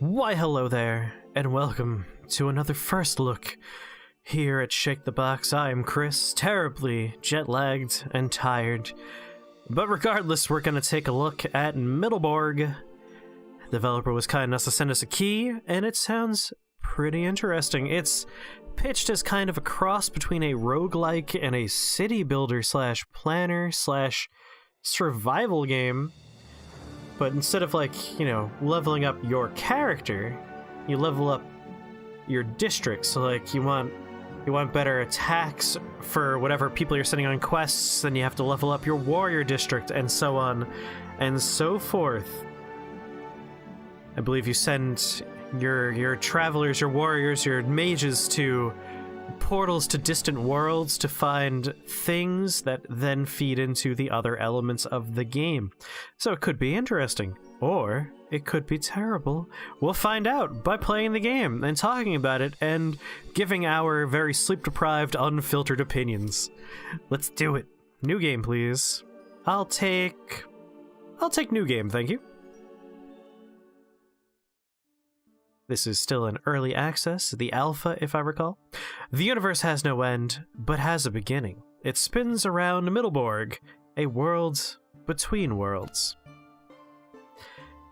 Why hello there, and welcome to another first look here at Shake the Box. I'm Chris, terribly jet-lagged and tired, but regardless, we're going to take a look at Mittleborg. The developer was kind enough to send us a key, and it sounds pretty interesting. It's pitched as kind of a cross between a roguelike and a city builder slash planner slash survival game. But instead of, like, you know, leveling up your character, you level up your district. So, like, you want better attacks for whatever people you're sending on quests, then you have to level up your warrior district, and so on and so forth. I believe you send your travelers, your warriors, your mages to portals to distant worlds to find things that then feed into the other elements of the game. So it could be interesting, or it could be terrible. We'll find out by playing the game and talking about it and giving our very sleep-deprived, unfiltered opinions. Let's do it. New game, please. I'll take new game, thank you. This is still in early access, the alpha, if I recall. The universe has no end, but has a beginning. It spins around Mittleborg, a world between worlds.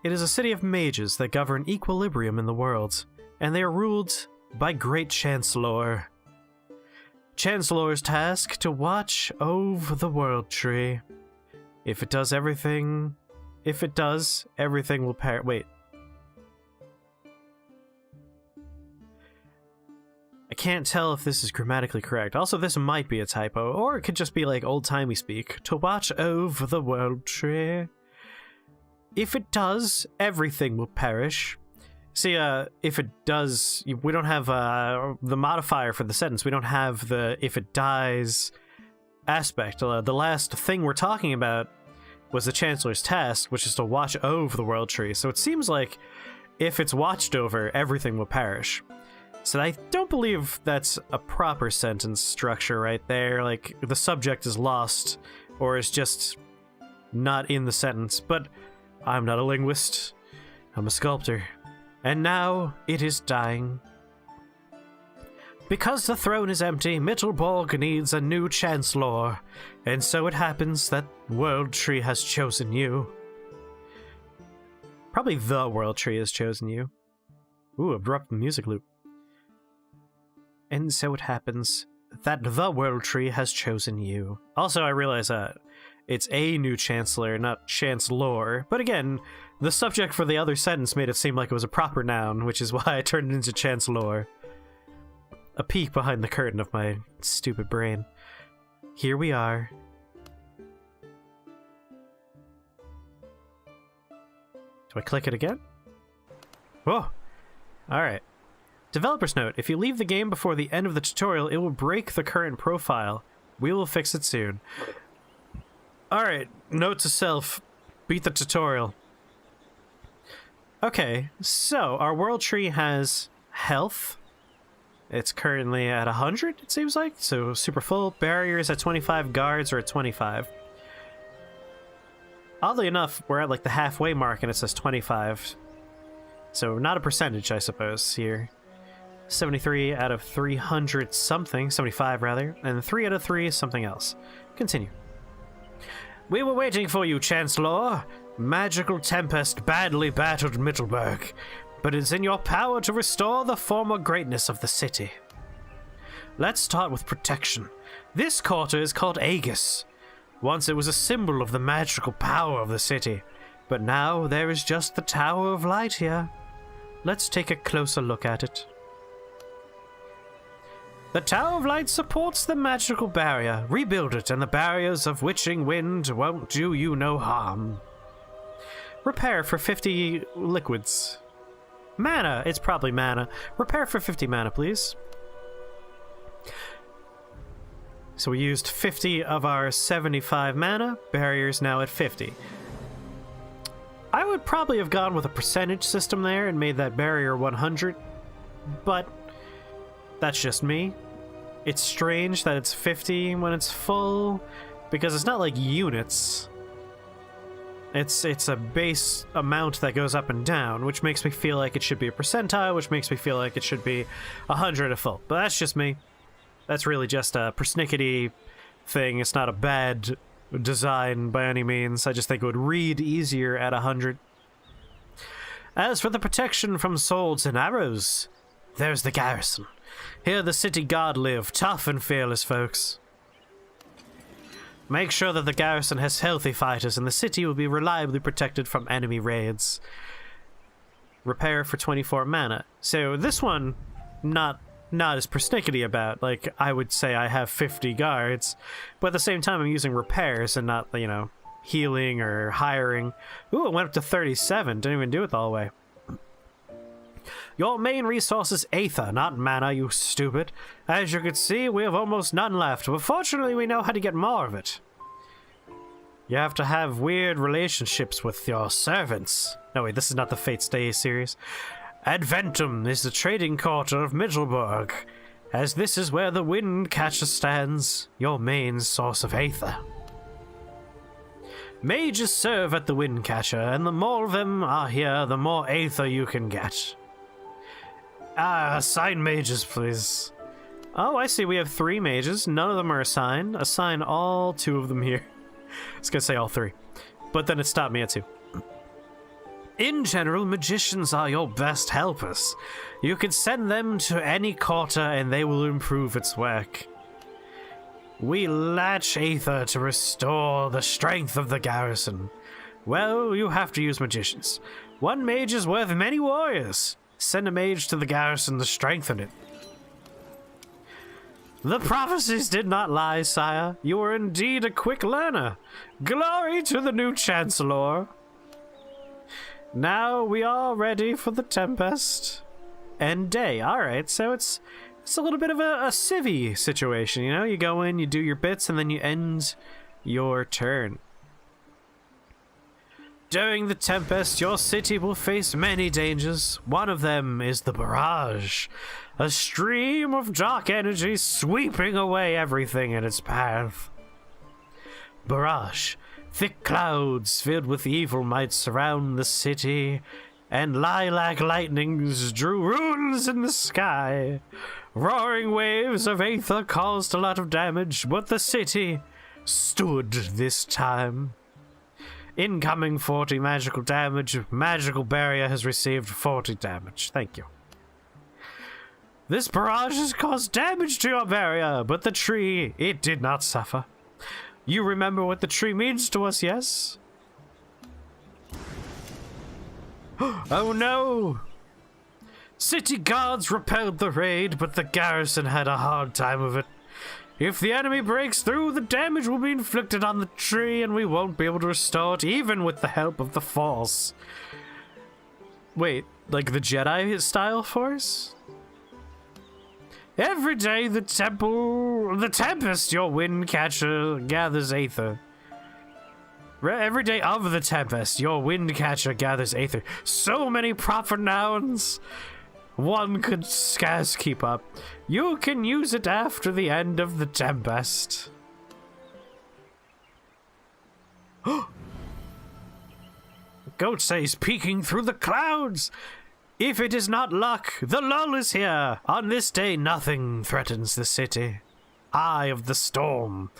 It is a city of mages that govern equilibrium in the world, and they are ruled by Great Chancellor. Chancellor's task to watch over the world tree. If it does, everything will perish. Wait. I can't tell if this is grammatically correct. Also, this might be a typo, or it could just be like old-timey speak. To watch over the world tree. If it does, everything will perish. See, if it does, we don't have the modifier for the sentence. We don't have the if it dies aspect. The last thing we're talking about was the Chancellor's task, which is to watch over the world tree. So it seems like if it's watched over, everything will perish. So I don't believe that's a proper sentence structure right there. Like, the subject is lost, or is just not in the sentence. But I'm not a linguist. I'm a sculptor. And now it is dying. Because the throne is empty, Mittelborg needs a new chancellor. And so it happens that World Tree has chosen you. Probably the World Tree has chosen you. Ooh, abrupt music loop. And so it happens that the World Tree has chosen you. Also, I realize that it's a new chancellor, not chancellor. But again, the subject for the other sentence made it seem like it was a proper noun, which is why I turned it into chancellor. A peek behind the curtain of my stupid brain. Here we are. Do I click it again? Whoa! Alright. Developer's note, if you leave the game before the end of the tutorial, it will break the current profile. We will fix it soon. Alright, note to self, beat the tutorial. Okay, so our world tree has health. It's currently at 100, it seems like, so super full. Barriers at 25, guards are at 25. Oddly enough, we're at like the halfway mark and it says 25. So not a percentage, I suppose, here. 73 out of 300 something, 75 rather, and 3 out of 3 is something else. Continue. We were waiting for you, Chancellor. Magical Tempest badly battered Mittelborg, but it's in your power to restore the former greatness of the city. Let's start with protection. This quarter is called Aegis. Once it was a symbol of the magical power of the city, but now there is just the Tower of Light here. Let's take a closer look at it. The Tower of Light supports the magical barrier. Rebuild it, and the barriers of witching wind won't do you no harm. Repair for 50 liquids. Mana. It's probably mana. Repair for 50 mana, please. So we used 50 of our 75 mana. Barrier's now at 50. I would probably have gone with a percentage system there and made that barrier 100, but that's just me. It's strange that it's 50 when it's full, because it's not like units. It's a base amount that goes up and down, which makes me feel like it should be a percentile, which makes me feel like it should be 100 a full. But that's just me. That's really just a persnickety thing. It's not a bad design by any means. I just think it would read easier at 100. As for the protection from swords and arrows, there's the garrison. Here the city guard live, tough and fearless folks. Make sure that the garrison has healthy fighters and the city will be reliably protected from enemy raids. Repair for 24 mana. So this one, not as persnickety about. Like, I would say I have 50 guards, but at the same time I'm using repairs and not, you know, healing or hiring. Ooh, it went up to 37. Didn't even do it the whole way. Your main resource is Aether, not mana, you stupid. As you can see, we have almost none left, but fortunately we know how to get more of it. You have to have weird relationships with your servants. No wait, this is not the Fate Stay series. Adventum is the trading quarter of Mittelborg, as this is where the wind catcher stands, your main source of Aether. Mages serve at the wind catcher, and the more of them are here, the more Aether you can get. Assign mages, please. Oh, I see. We have 3 mages. None of them are assigned. Assign all 2 of them here. I was gonna say all 3. But then it stopped me at 2. In general, magicians are your best helpers. You can send them to any quarter and they will improve its work. We latch Aether to restore the strength of the garrison. Well, you have to use magicians. 1 mage is worth many warriors. Send a mage to the garrison to strengthen it. The prophecies did not lie, sire. You are indeed a quick learner. Glory to the new chancellor. Now we are ready for the Tempest. End day. Alright, so it's a little bit of a civvy situation, you know? You go in, you do your bits, and then you end your turn. During the Tempest, your city will face many dangers. One of them is the barrage, a stream of dark energy sweeping away everything in its path. Barrage. Thick clouds filled with evil might surround the city, and lilac lightnings drew runes in the sky. Roaring waves of Aether caused a lot of damage, but the city stood this time. Incoming 40 magical damage. Magical barrier has received 40 damage. Thank you. This barrage has caused damage to your barrier, but the tree, it did not suffer. You remember what the tree means to us, yes? Oh no! City guards repelled the raid, but the garrison had a hard time of it. If the enemy breaks through, the damage will be inflicted on the tree and we won't be able to restore it even with the help of the Force. Wait, like the Jedi style Force? Every day the Tempest, your wind catcher, gathers Aether. Every day of the Tempest, your wind catcher gathers Aether. So many proper nouns. One could scarce keep up. You can use it after the end of the Tempest. Goat says peeking through the clouds. If it is not luck, the lull is here. On this day, nothing threatens the city. Eye of the storm.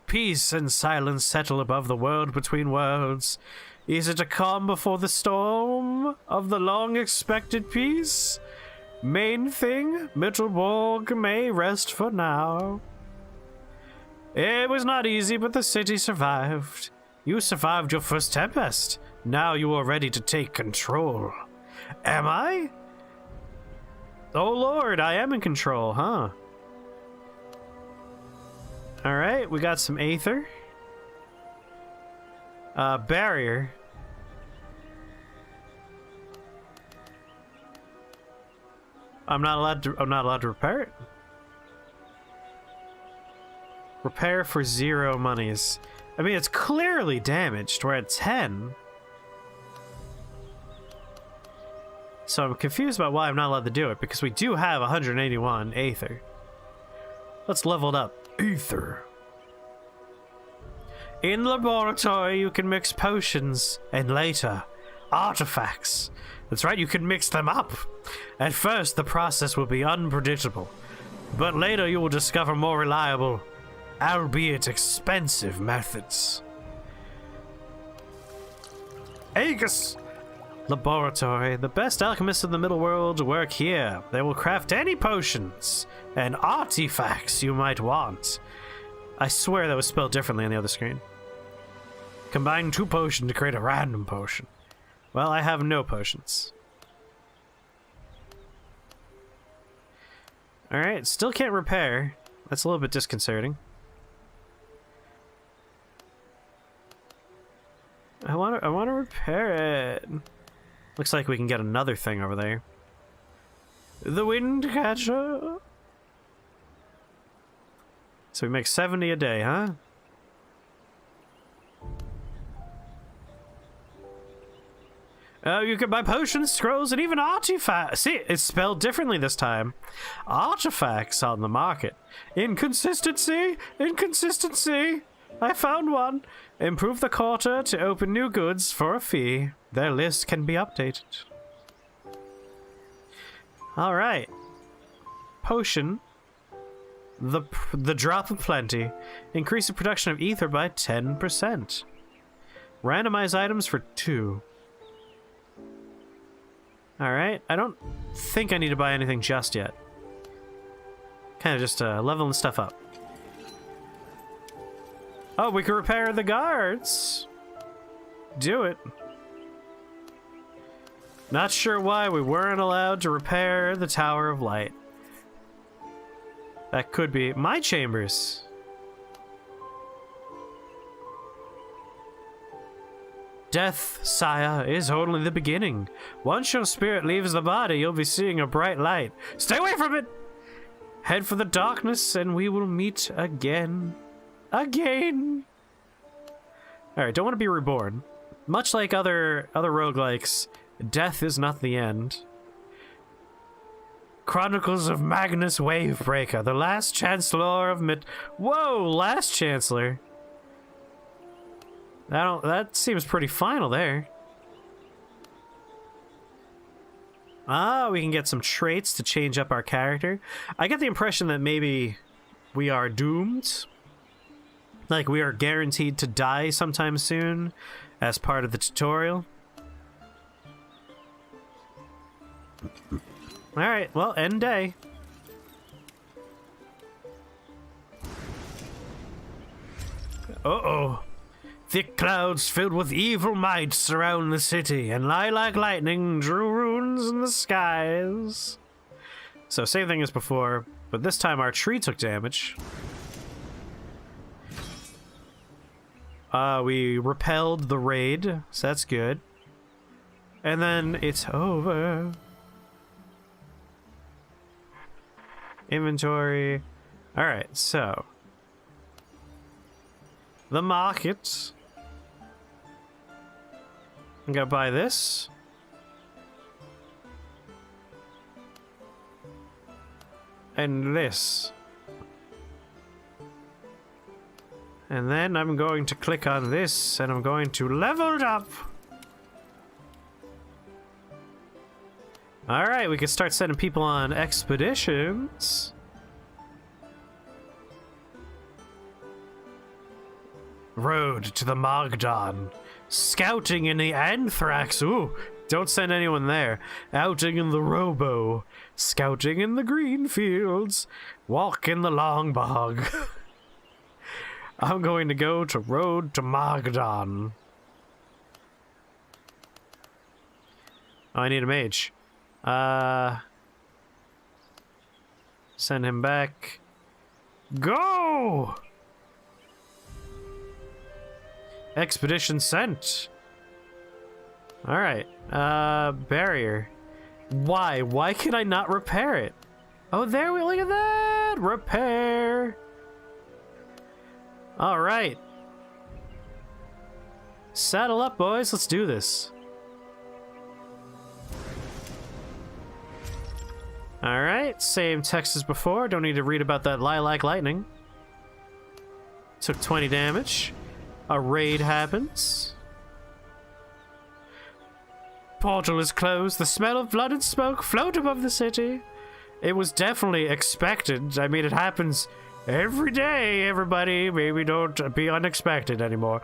Peace and silence settle above the world between worlds. Is it a calm before the storm of the long-expected peace? Main thing, Mittelborg may rest for now. It was not easy, but the city survived. You survived your first Tempest. Now you are ready to take control. Am I? Oh lord, I am in control, huh? Alright, we got some Aether. Barrier. I'm not allowed to repair it. Repair for 0 monies. I mean, it's clearly damaged. We're at 10. So I'm confused about why I'm not allowed to do it, because we do have 181 Aether. Let's level it up. Aether. In the laboratory, you can mix potions, and later, artifacts. That's right, you can mix them up. At first, the process will be unpredictable, but later you will discover more reliable, albeit expensive, methods. Aegis! Laboratory. The best alchemists in the middle world work here. They will craft any potions and artifacts you might want. I swear that was spelled differently on the other screen. Combine 2 potions to create a random potion. Well, I have no potions. Alright, still can't repair. That's a little bit disconcerting. I want to repair it. Looks like we can get another thing over there. The wind catcher. So we make 70 a day, huh? You can buy potions, scrolls, and even artifacts. See, it's spelled differently this time. Artifacts on the market. Inconsistency! Inconsistency! I found one. Improve the quarter to open new goods for a fee. Their list can be updated. Alright. Potion. The drop of plenty. Increase the production of ether by 10%. Randomize items for 2. Alright, I don't think I need to buy anything just yet. Kind of just leveling stuff up. Oh, we can repair the guards. Do it. Not sure why we weren't allowed to repair the Tower of Light. That could be my chambers. Death, sire, is only the beginning. Once your spirit leaves the body, you'll be seeing a bright light. Stay away from it! Head for the darkness, and we will meet again. Again! Alright, don't want to be reborn. Much like other roguelikes, death is not the end. Chronicles of Magnus Wavebreaker, the last Chancellor of Whoa, last Chancellor. That seems pretty final there. Ah, we can get some traits to change up our character. I get the impression that maybe we are doomed. Like we are guaranteed to die sometime soon as part of the tutorial. Alright, well, end day. Uh-oh. Thick clouds filled with evil might surround the city, and lie like lightning drew runes in the skies. So same thing as before, but this time our tree took damage. We repelled the raid, so that's good. And then it's over. Inventory. Alright, so. The market. I'm gonna buy this. And this. And then I'm going to click on this, and I'm going to level it up. Alright, we can start sending people on expeditions. Road to the Magdon. Scouting in the Anthrax. Ooh, don't send anyone there. Outing in the Robo. Scouting in the green fields. Walk in the long bog. I'm going to go to Road to Magdon. Oh, I need a mage. Send him back. Go! Expedition sent. Alright. Barrier. Why? Why can I not repair it? Oh, there we look at that! Repair! Alright. Saddle up, boys. Let's do this. Alright, same text as before. Don't need to read about that lilac lightning. Took 20 damage. A raid happens. Portal is closed. The smell of blood and smoke float above the city. It was definitely expected. I mean, it happens every day, everybody. Maybe don't be unexpected anymore.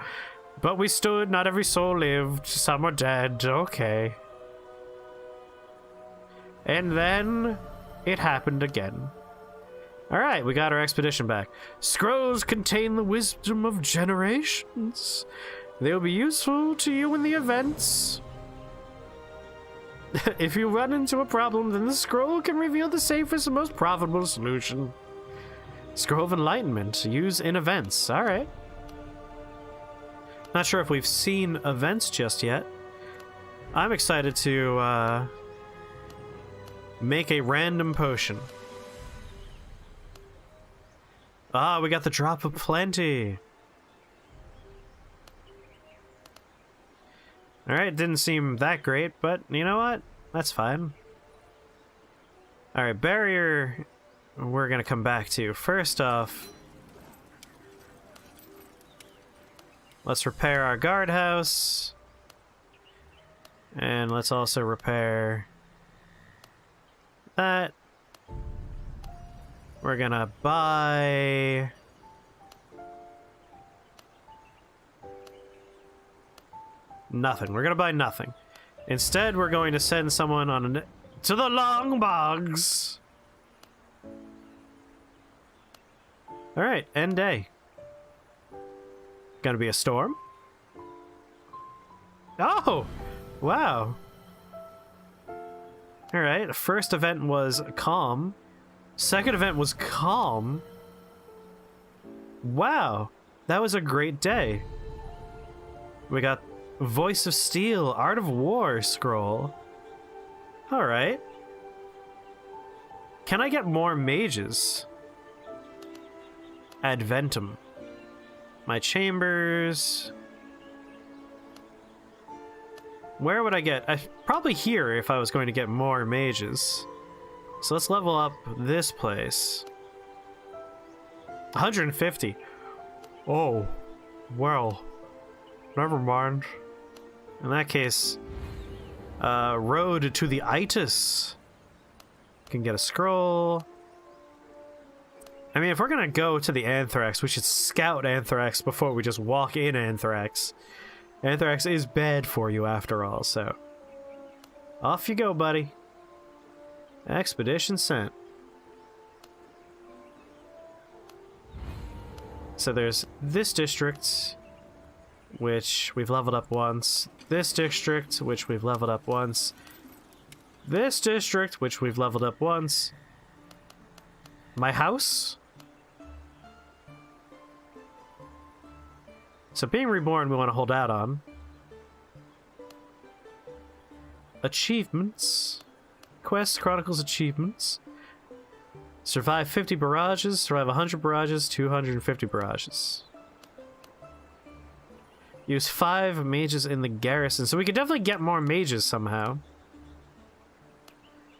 But we stood, not every soul lived. Some are dead. Okay. And then it happened again. Alright, we got our expedition back. Scrolls contain the wisdom of generations. They'll be useful to you in the events. If you run into a problem, then the scroll can reveal the safest and most profitable solution. Scroll of Enlightenment. Use in events. Alright. Not sure if we've seen events just yet. I'm excited to make a random potion. Ah, we got the drop of plenty. Alright, didn't seem that great, but you know what? That's fine. Alright, barrier we're gonna come back to. First off, let's repair our guardhouse. And let's also repair that. We're gonna buy... nothing. We're gonna buy nothing. Instead, we're going to send someone on to the long bogs. Alright, end day. Gonna be a storm? Oh! Wow. Alright, first event was calm. Second event was calm. Wow. That was a great day. We got Voice of Steel, Art of War scroll. Alright. Can I get more mages? Adventum. My chambers. Where would I get? Probably here if I was going to get more mages. So let's level up this place. 150. Oh. Well. Never mind. In that case, road to the Itis. Can get a scroll. I mean, if we're gonna go to the Anthrax, we should scout Anthrax before we just walk in Anthrax. Anthrax is bad for you after all, so... off you go, buddy. Expedition sent. So there's this district, which we've leveled up once. This district, which we've leveled up once. This district, which we've leveled up once. My house? So being reborn we want to hold out on. Achievements. Quest Chronicles achievements. Survive 50 barrages, survive 100 barrages, 250 barrages. Use 5 mages in the garrison. So we could definitely get more mages somehow.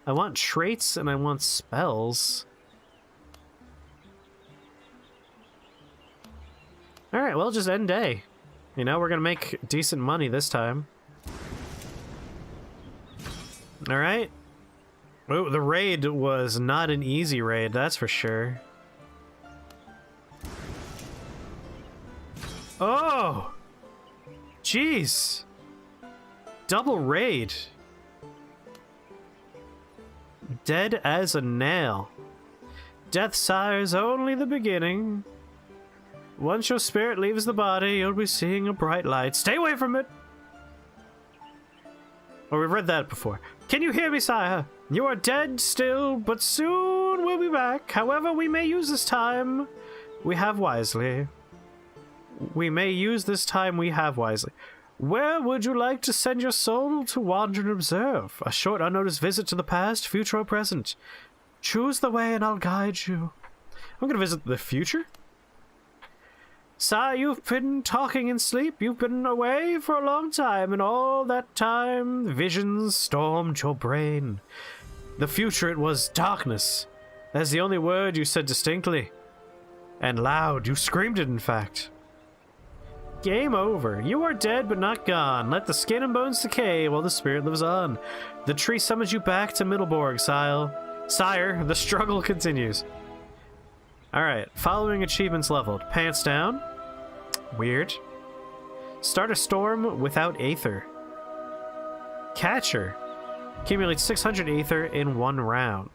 I want traits and I want spells. Alright, well, just end day. You know, we're gonna make decent money this time. Alright. Oh, the raid was not an easy raid, that's for sure. Oh! Jeez! Double raid. Dead as a nail. Death sighs only the beginning. Once your spirit leaves the body, you'll be seeing a bright light. Stay away from it! Oh, we've read that before. Can you hear me, sire? You are dead still, but soon we'll be back. However, we may use this time we have wisely. We may use this time we have wisely. Where would you like to send your soul to wander and observe? A short unnoticed visit to the past, future, or present. Choose the way and I'll guide you. I'm gonna visit the future? Sire, you've been talking in sleep. You've been away for a long time, and all that time, visions stormed your brain. The future, it was darkness. That's the only word you said distinctly. And loud. You screamed it, in fact. Game over. You are dead, but not gone. Let the skin and bones decay while the spirit lives on. The tree summons you back to Mittleborg, Sire, the struggle continues. Alright, following achievements leveled. Pants down. Weird. Start a storm without Aether. Catcher. Accumulate 600 Aether in 1 round.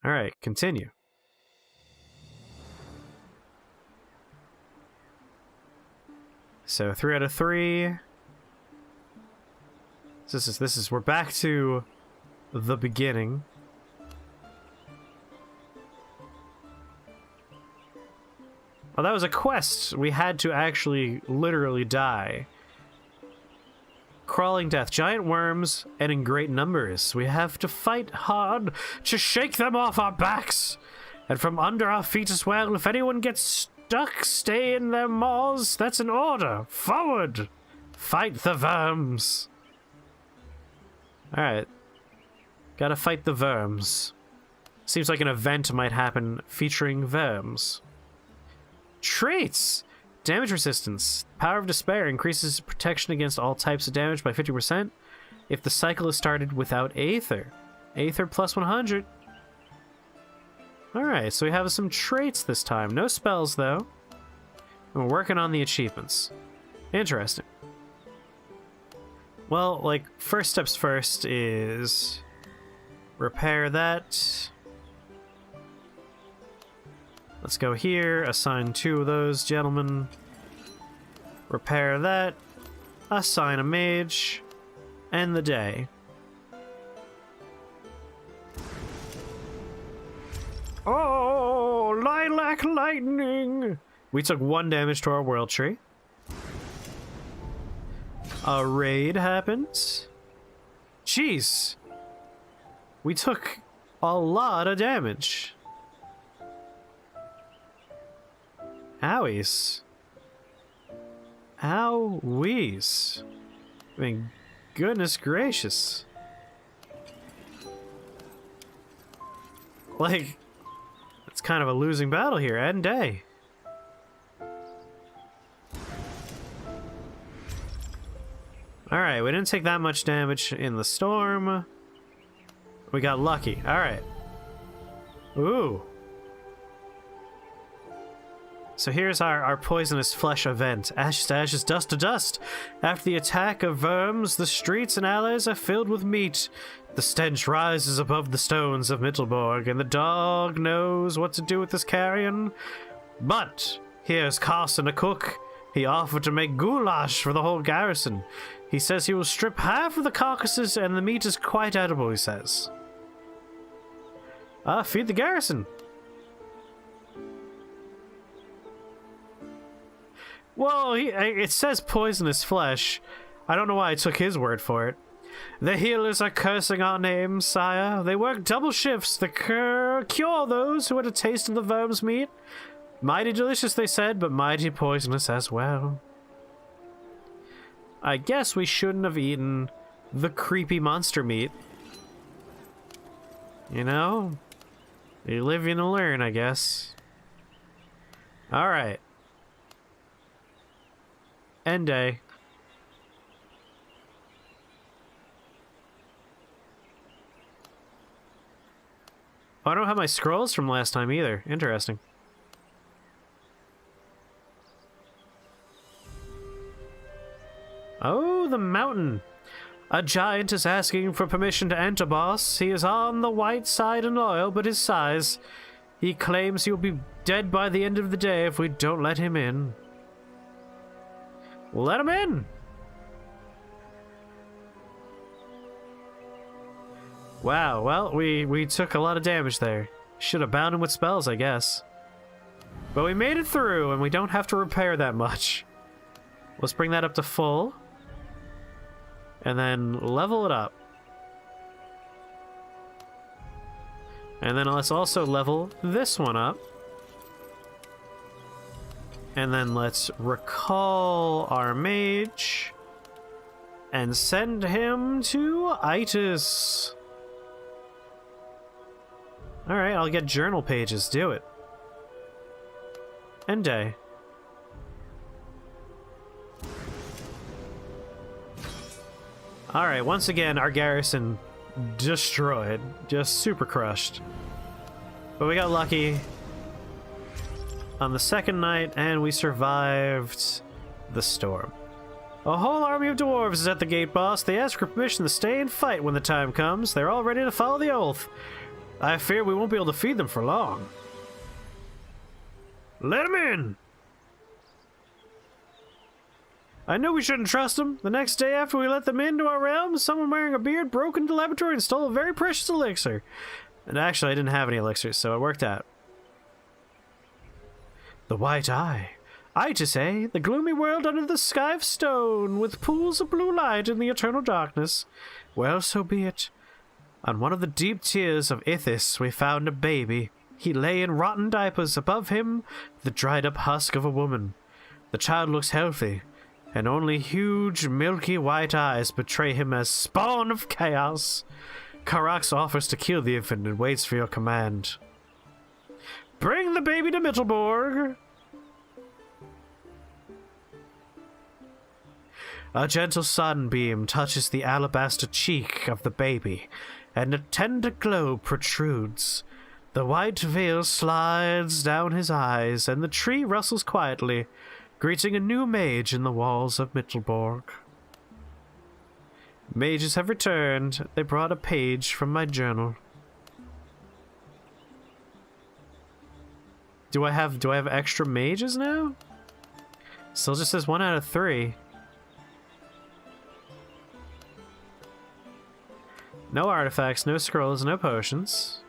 Alright, continue. So 3 out of 3. This is we're back to the beginning. Oh, that was a quest. We had to actually literally die. Crawling death, giant worms, and in great numbers. We have to fight hard to shake them off our backs and from under our feet as well. If anyone gets stuck, stay in their maws. That's an order. Forward! Fight the worms. Alright. Gotta fight the worms. Seems like an event might happen featuring worms. Traits! Damage resistance. Power of Despair increases protection against all types of damage by 50% if the cycle is started without Aether. Aether plus 100. Alright, so we have some traits this time. No spells, though. And we're working on the achievements. Interesting. Well, like, first steps first is repair that. Let's go here, assign 2 of those gentlemen. Repair that. Assign a mage. End the day. Oh, lilac lightning! We took 1 damage to our world tree. A raid happened. Jeez. We took a lot of damage. Owies. Owies. I mean, goodness gracious. Like, it's kind of a losing battle here. End day. Alright, we didn't take that much damage in the storm. We got lucky. Alright. Ooh. So here's our poisonous flesh event. Ashes to ashes, dust to dust. After the attack of worms, the streets and alleys are filled with meat. The stench rises above the stones of Mittelborg, and the dog knows what to do with this carrion. But here's Carson, a cook. He offered to make goulash for the whole garrison. He says he will strip half of the carcasses, and the meat is quite edible, he says. Feed the garrison. Well, it says poisonous flesh. I don't know why I took his word for it. The healers are cursing our names, sire. They work double shifts to cure those who had a taste of the worm's meat. Mighty delicious, they said, but mighty poisonous as well. I guess we shouldn't have eaten the creepy monster meat. You know? You live, you learn, I guess. Alright. End day. Oh, I don't have my scrolls from last time either. Interesting. Oh, the mountain. A giant is asking for permission to enter, boss. He is on the white side and loyal, but his size. He claims he will be dead by the end of the day if we don't let him in. Let him in! Wow, well, we took a lot of damage there. Should have bound him with spells, I guess. But we made it through, and we don't have to repair that much. Let's bring that up to full. And then level it up. And then let's also level this one up. And then let's recall our mage and send him to Itis. Alright, I'll get journal pages. Do it. and day. Alright, once again, our garrison destroyed. Just super crushed. But we got lucky on the second night, and we survived the storm. A whole army of dwarves is at the gate, boss. They ask for permission to stay and fight when the time comes. They're all ready to follow the oath. I fear we won't be able to feed them for long. Let them in! I knew we shouldn't trust them. The next day after we let them into our realm, someone wearing a beard broke into the laboratory and stole a very precious elixir. And actually, I didn't have any elixirs, so it worked out. The White Eye. Itis, eh? The gloomy world under the sky of stone, with pools of blue light in the eternal darkness. Well, so be it. On one of the deep tiers of Ithis, we found a baby. He lay in rotten diapers. Above him, the dried-up husk of a woman. The child looks healthy, and only huge, milky white eyes betray him as spawn of chaos. Karax offers to kill the infant and waits for your command. Bring the baby to Mittelborg! A gentle sunbeam touches the alabaster cheek of the baby, and a tender glow protrudes. The white veil slides down his eyes, and the tree rustles quietly, greeting a new mage in the walls of Mittelborg. Mages have returned. They brought a page from my journal. Do I have extra mages now? Still just says 1 out of 3. No artifacts, no scrolls, no potions.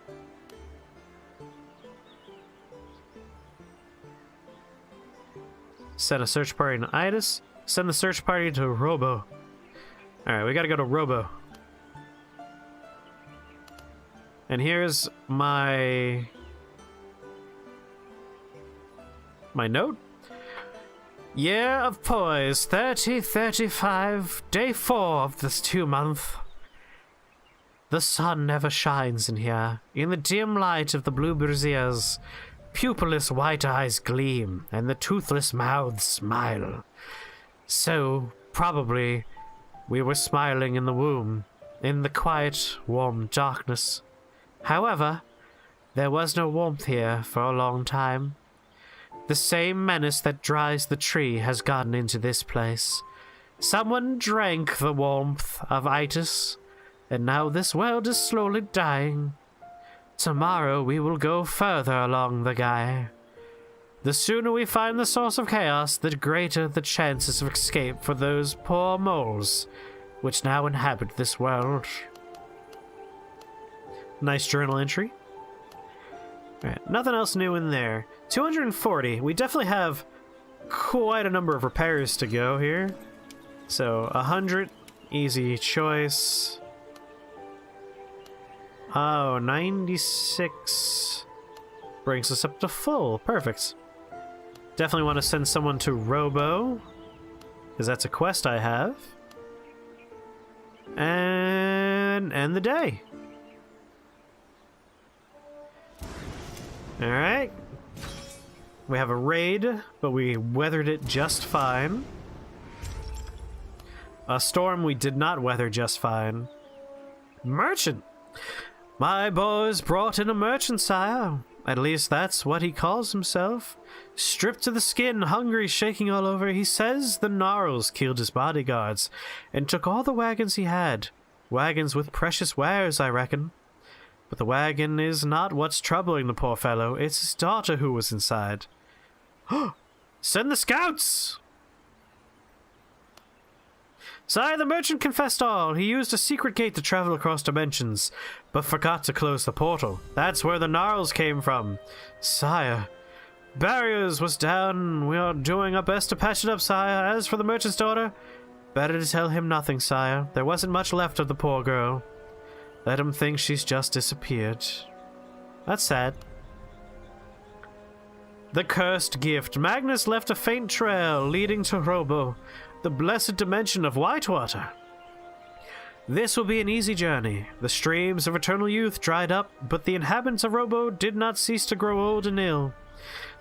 Send a search party to Itis. Send the search party to Robo. Alright, we gotta go to Robo. And here's my note. Year of Poise, 3035, day 4 of this 2-month. The sun never shines in here. In the dim light of the blue braziers, pupilless white eyes gleam, and the toothless mouths smile. So, probably, we were smiling in the womb, in the quiet, warm darkness. However, there was no warmth here for a long time. The same menace that dries the tree has gotten into this place. Someone drank the warmth of Itis, and now this world is slowly dying. Tomorrow we will go further along the Gaia. The sooner we find the source of chaos, the greater the chances of escape for those poor moles which now inhabit this world. Nice journal entry. Alright, nothing else new in there. 240. We definitely have quite a number of repairs to go here. So, 100. Easy choice. Oh, 96 brings us up to full. Perfect. Definitely want to send someone to Robo, because that's a quest I have. And end the day. Alright. We have a raid, but we weathered it just fine. A storm we did not weather just fine. Merchant! My boys brought in a merchant, sire. At least that's what he calls himself. Stripped to the skin, hungry, shaking all over, he says the Gnarls killed his bodyguards and took all the wagons he had. Wagons with precious wares, I reckon. But the wagon is not what's troubling the poor fellow. It's his daughter who was inside. Send the scouts! Sire, the merchant confessed all. He used a secret gate to travel across dimensions, but forgot to close the portal. That's where the Gnarls came from. Sire, barriers was down. We are doing our best to patch it up, sire. As for the merchant's daughter, better to tell him nothing, sire. There wasn't much left of the poor girl. Let him think she's just disappeared. That's sad. The cursed gift. Magnus left a faint trail leading to Robo, the blessed dimension of Whitewater. This will be an easy journey. The streams of eternal youth dried up, but the inhabitants of Robo did not cease to grow old and ill.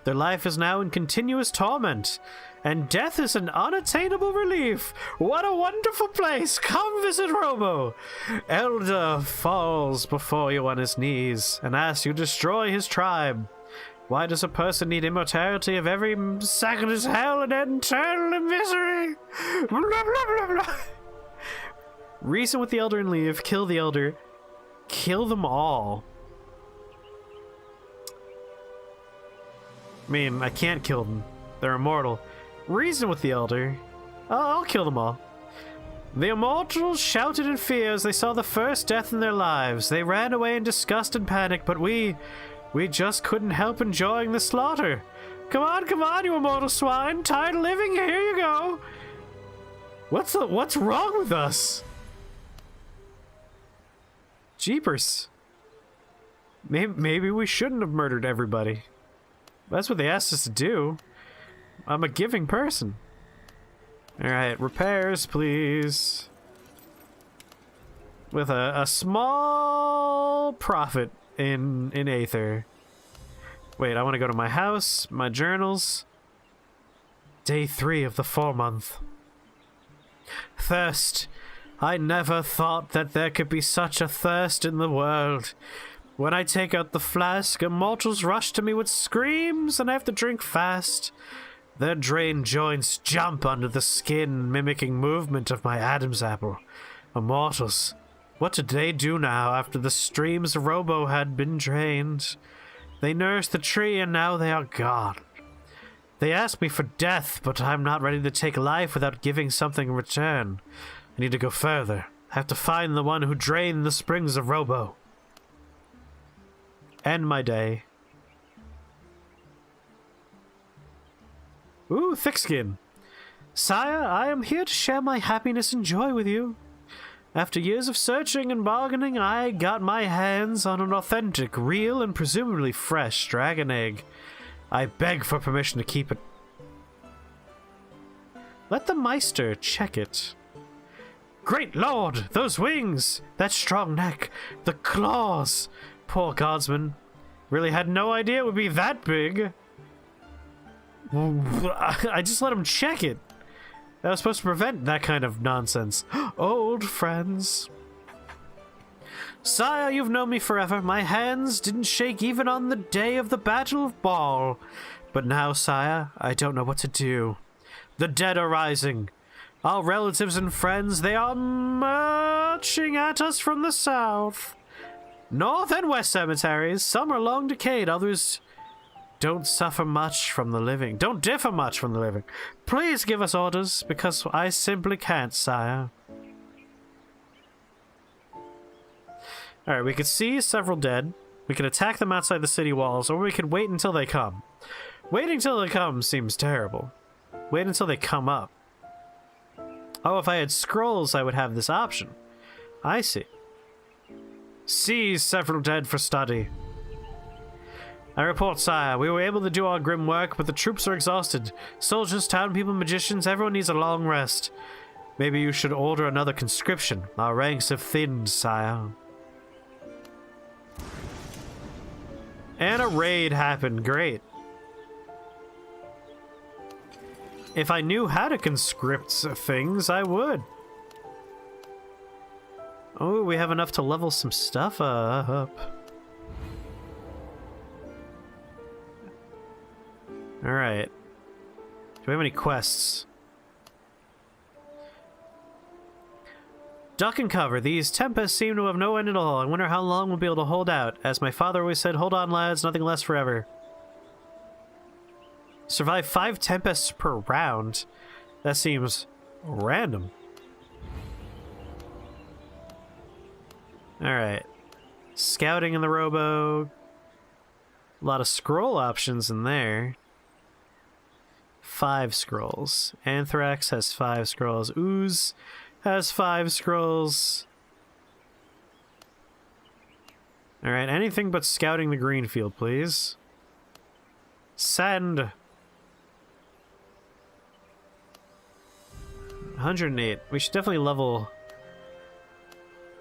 Their life is now in continuous torment, and death is an unattainable relief. What a wonderful place! Come visit Robo! Elder falls before you on his knees and asks you to destroy his tribe. Why does a person need immortality if every second is hell and eternal misery? Blah, blah, blah, blah. Reason with the Elder and leave. Kill the Elder. Kill them all. I mean, I can't kill them. They're immortal. Reason with the Elder. I'll kill them all. The immortals shouted in fear as they saw the first death in their lives. They ran away in disgust and panic, but we just couldn't help enjoying the slaughter. Come on, you immortal swine. Tired of living? Here you go. What's wrong with us? Jeepers. Maybe we shouldn't have murdered everybody. That's what they asked us to do. I'm a giving person. Alright, repairs, please. With a small profit in Aether. Wait, I want to go to my house, my journals. Day 3 of the 4-month. Thirst. I never thought that there could be such a thirst in the world. When I take out the flask, immortals rush to me with screams, and I have to drink fast. Their drained joints jump under the skin, mimicking movement of my Adam's apple. Immortals, what did they do now after the streams of Robo had been drained? They nourished the tree, and now they are gone. They ask me for death, but I'm not ready to take life without giving something in return. I need to go further. I have to find the one who drained the springs of Robo. End my day. Ooh, thick skin. Sire, I am here to share my happiness and joy with you. After years of searching and bargaining, I got my hands on an authentic, real, and presumably fresh dragon egg. I beg for permission to keep it. Let the Meister check it. Great Lord! Those wings! That strong neck! The claws! Poor guardsman. Really had no idea it would be that big. I just let him check it. That was supposed to prevent that kind of nonsense. Old friends. Sire, you've known me forever. My hands didn't shake even on the day of the Battle of Ball. But now, sire, I don't know what to do. The dead are rising. Our relatives and friends, they are marching at us from the south. North and west cemeteries. Some are long decayed, others don't suffer much from the living. Don't differ much from the living. Please give us orders, because I simply can't, sire. Alright, we could see several dead. We could attack them outside the city walls, or we could wait until they come. Waiting until they come seems terrible. Wait until they come up. Oh, if I had scrolls, I would have this option. I see. Seize several dead for study. I report, sire. We were able to do our grim work, but the troops are exhausted. Soldiers, townspeople, magicians, everyone needs a long rest. Maybe you should order another conscription. Our ranks have thinned, sire. And a raid happened. Great. If I knew how to conscript things, I would. Oh, we have enough to level some stuff up. Alright. Do we have any quests? Duck and cover. These tempests seem to have no end at all. I wonder how long we'll be able to hold out. As my father always said, hold on lads, nothing lasts forever. Survive 5 tempests per round. That seems random. Alright. Scouting in the Robo. A lot of scroll options in there. 5 scrolls. Anthrax has 5 scrolls. Ooze has 5 scrolls. Alright, anything but scouting the green field, please. Send! 108. We should definitely level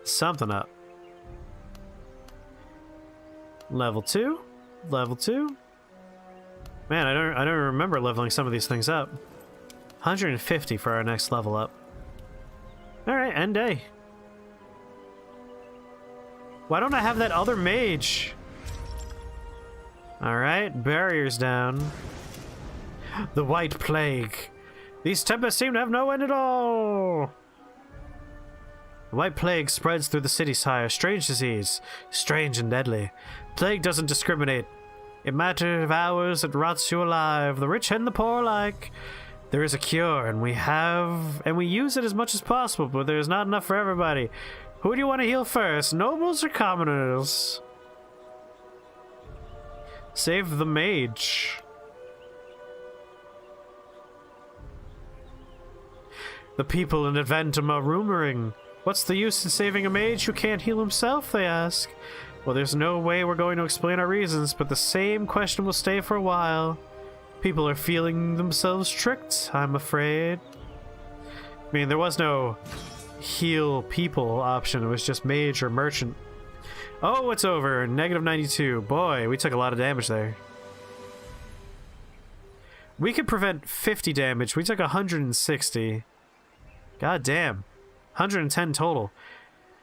something up. Level 2. Level 2. Man, I don't remember leveling some of these things up. 150 for our next level up. Alright, end day. Why don't I have that other mage? Alright, barriers down. The White Plague. These tempests seem to have no end at all. The White Plague spreads through the city, sire. Strange disease. Strange and deadly. Plague doesn't discriminate. In matter of hours, it rots you alive. The rich and the poor alike. There is a cure, and we use it as much as possible, but there's not enough for everybody. Who do you want to heal first? Nobles or commoners? Save the mage. The people in Adventum are rumoring. What's the use in saving a mage who can't heal himself, they ask. Well, there's no way we're going to explain our reasons, but the same question will stay for a while. People are feeling themselves tricked, I'm afraid. I mean, there was no heal people option, it was just mage or merchant. Oh, it's over. Negative 92. Boy, we took a lot of damage there. We could prevent 50 damage. We took 160. God damn. 110 total.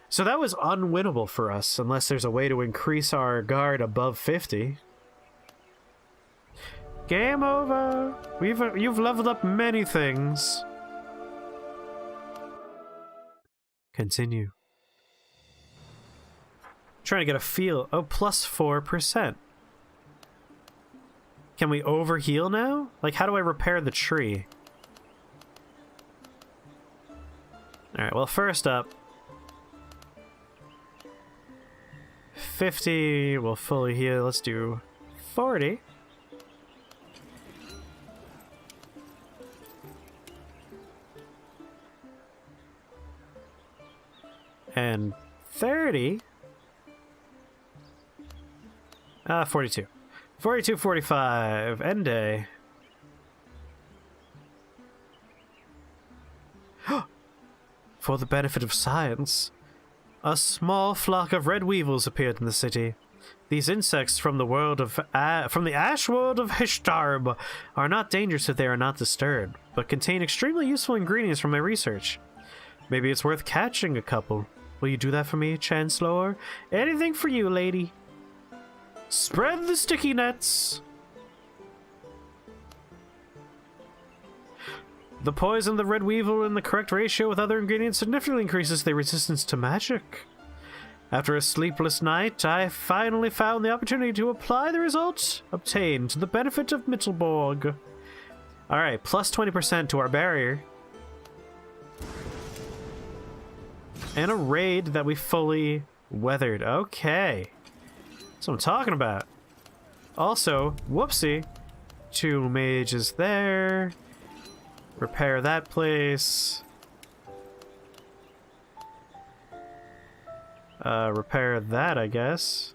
So that was unwinnable for us, unless there's a way to increase our guard above 50. Game over. You've leveled up many things. Continue. Trying to get a feel. Oh, plus 4%. Can we overheal now? Like, how do I repair the tree? Alright, well, first up, 50 will fully heal. Let's do 40. And 30. 42. 42, 45. End day. For the benefit of science, a small flock of red weevils appeared in the city. These insects from the ash world of Hishtarb are not dangerous if they are not disturbed, but contain extremely useful ingredients from my research. Maybe it's worth catching a couple. Will you do that for me, Chancellor? Anything for you, lady. Spread the sticky nets. The poison of the red weevil in the correct ratio with other ingredients significantly increases their resistance to magic. After a sleepless night, I finally found the opportunity to apply the results obtained to the benefit of Mittelborg. Alright, plus 20% to our barrier. And a raid that we fully weathered. Okay. That's what I'm talking about. Also, whoopsie, 2 mages there. Repair that place. Repair that, I guess.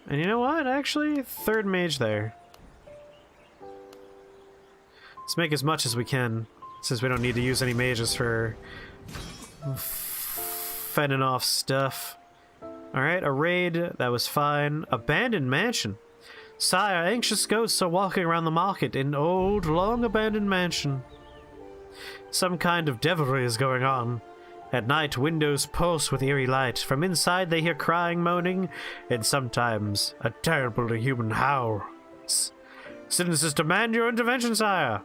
And you know what? Actually, 3rd mage there. Let's make as much as we can, since we don't need to use any mages for fending off stuff. Alright, a raid. That was fine. Abandoned mansion. Sire, anxious ghosts are walking around the market in old, long-abandoned mansion. Some kind of devilry is going on. At night, windows pulse with eerie light. From inside, they hear crying, moaning, and sometimes a terrible human howl. Citizens demand your intervention, sire.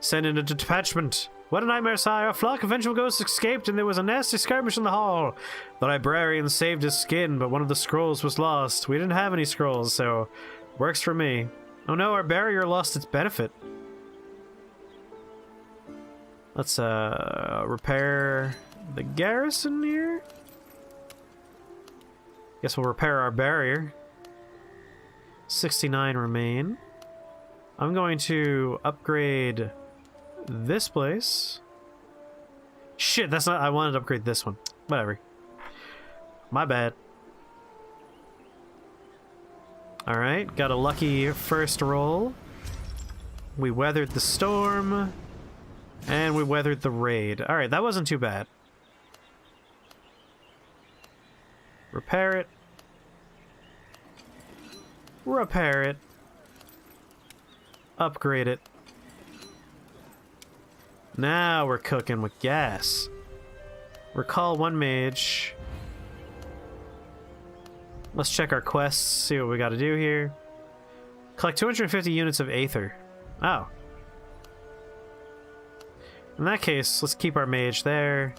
Send in a detachment. What a nightmare, sire. A flock of vengeful ghosts escaped and there was a nasty skirmish in the hall. The librarian saved his skin, but one of the scrolls was lost. We didn't have any scrolls, so works for me. Oh no, our barrier lost its benefit. Let's repair the garrison here. Guess we'll repair our barrier. 69 remain. I'm going to upgrade this place. Shit, that's not... I wanted to upgrade this one. Whatever. My bad. Alright, got a lucky first roll. We weathered the storm. And we weathered the raid. Alright, that wasn't too bad. Repair it. Repair it. Upgrade it. Now we're cooking with gas. Recall one mage. Let's check our quests, see what we gotta do here. Collect 250 units of Aether. Oh. In that case, let's keep our mage there.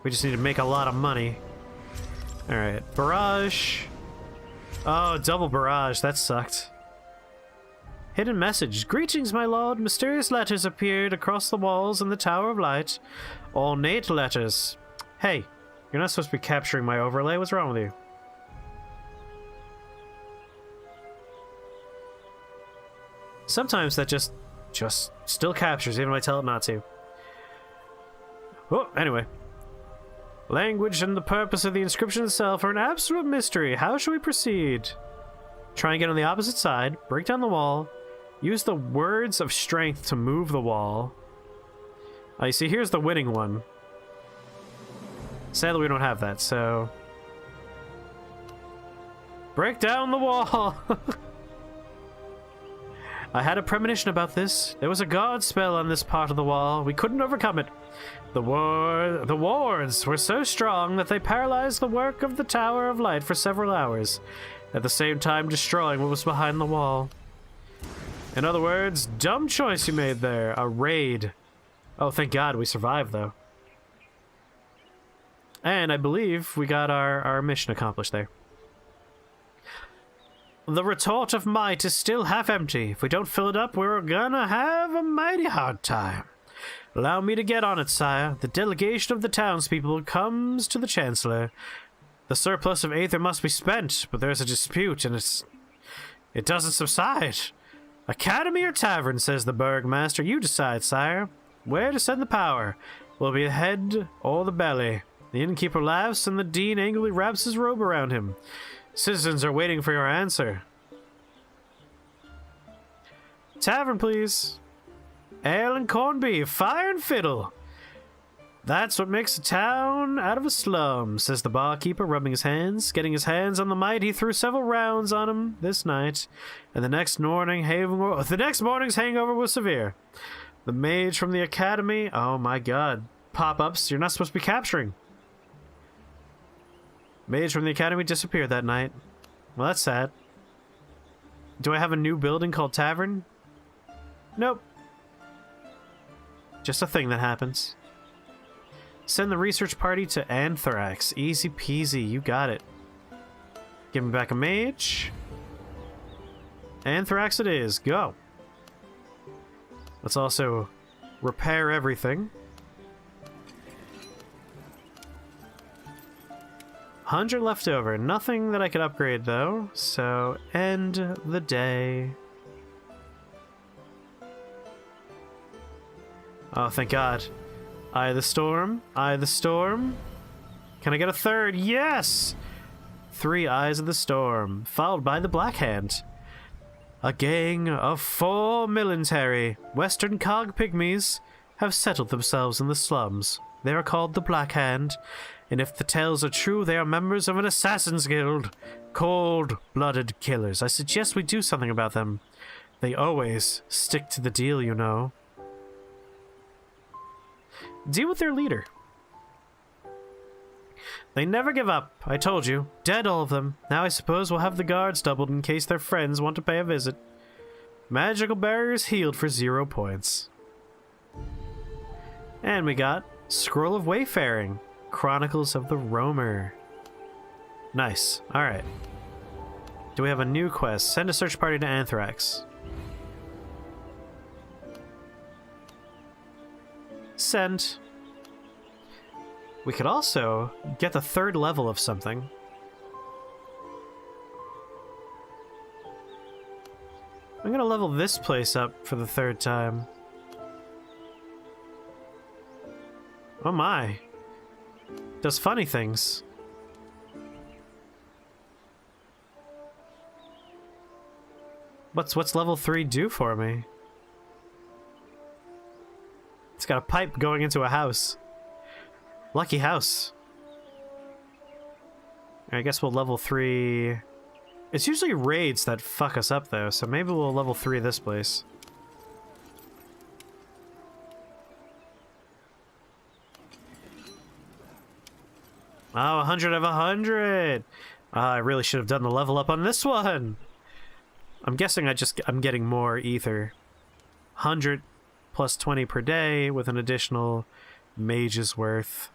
We just need to make a lot of money. Alright, barrage. Oh, double barrage, that sucked. Hidden message. Greetings, my lord. Mysterious letters appeared across the walls in the Tower of Light. Ornate letters. Hey, you're not supposed to be capturing my overlay. What's wrong with you? Sometimes that just still captures, even if I tell it not to. Oh, anyway. Language and the purpose of the inscription itself are an absolute mystery. How should we proceed? Try and get on the opposite side, break down the wall, use the words of strength to move the wall. You see, here's the winning one. Sadly, we don't have that, so... Break down the wall! I had a premonition about this. There was a guard spell on this part of the wall. We couldn't overcome it. The wards were so strong that they paralyzed the work of the Tower of Light for several hours, at the same time destroying what was behind the wall. In other words, dumb choice you made there. A raid. Oh, thank God we survived, though. And I believe we got our mission accomplished there. The retort of might is still half empty. If we don't fill it up, we're gonna have a mighty hard time. Allow me to get on it, sire. The delegation of the townspeople comes to the Chancellor. The surplus of Aether must be spent, but there's a dispute, and it doesn't subside. Academy or tavern, says the burgmaster. You decide, sire. Where to send the power? Will it be the head or the belly? The innkeeper laughs, and the dean angrily wraps his robe around him. Citizens are waiting for your answer. Tavern, please. Ale and corned beef, fire and fiddle. That's what makes a town out of a slum, says the barkeeper, rubbing his hands. Getting his hands on the might, he threw several rounds on him this night, and the next morning's hangover was severe. The mage from the academy, oh my god, pop-ups you're not supposed to be capturing. Mage from the academy disappeared that night. Well, that's sad. Do I have a new building called Tavern? Nope. Just a thing that happens. Send the research party to Anthrax. Easy peasy, you got it. Give me back a mage. Anthrax it is, go. Let's also repair everything. 100 left over. Nothing that I could upgrade, though. So, end the day. Oh, thank God. Eye of the Storm. Eye of the Storm. Can I get a third? Yes! 3 Eyes of the Storm, followed by the Black Hand. A gang of 4 military Western Cog pygmies have settled themselves in the slums. They are called the Black Hand, and if the tales are true, they are members of an assassin's guild. Cold-blooded killers. I suggest we do something about them. They always stick to the deal, you know. Deal with their leader. They never give up, I told you. Dead, all of them. Now I suppose we'll have the guards doubled in case their friends want to pay a visit. Magical barriers healed for 0 points. And we got Scroll of Wayfaring. Chronicles of the Roamer. Nice. Alright. Do we have a new quest? Send a search party to Anthrax. Send. We could also get the 3rd level of something. I'm gonna level this place up for the 3rd time. Oh my. Does funny things. What's level 3 do for me? It's got a pipe going into a house. Lucky house. I guess we'll level 3. It's usually raids that fuck us up, though, so maybe we'll level 3 this place. Oh, 100 of 100! I really should have done the level up on this one! I'm guessing I'm getting more ether. 100 plus 20 per day with an additional mage's worth.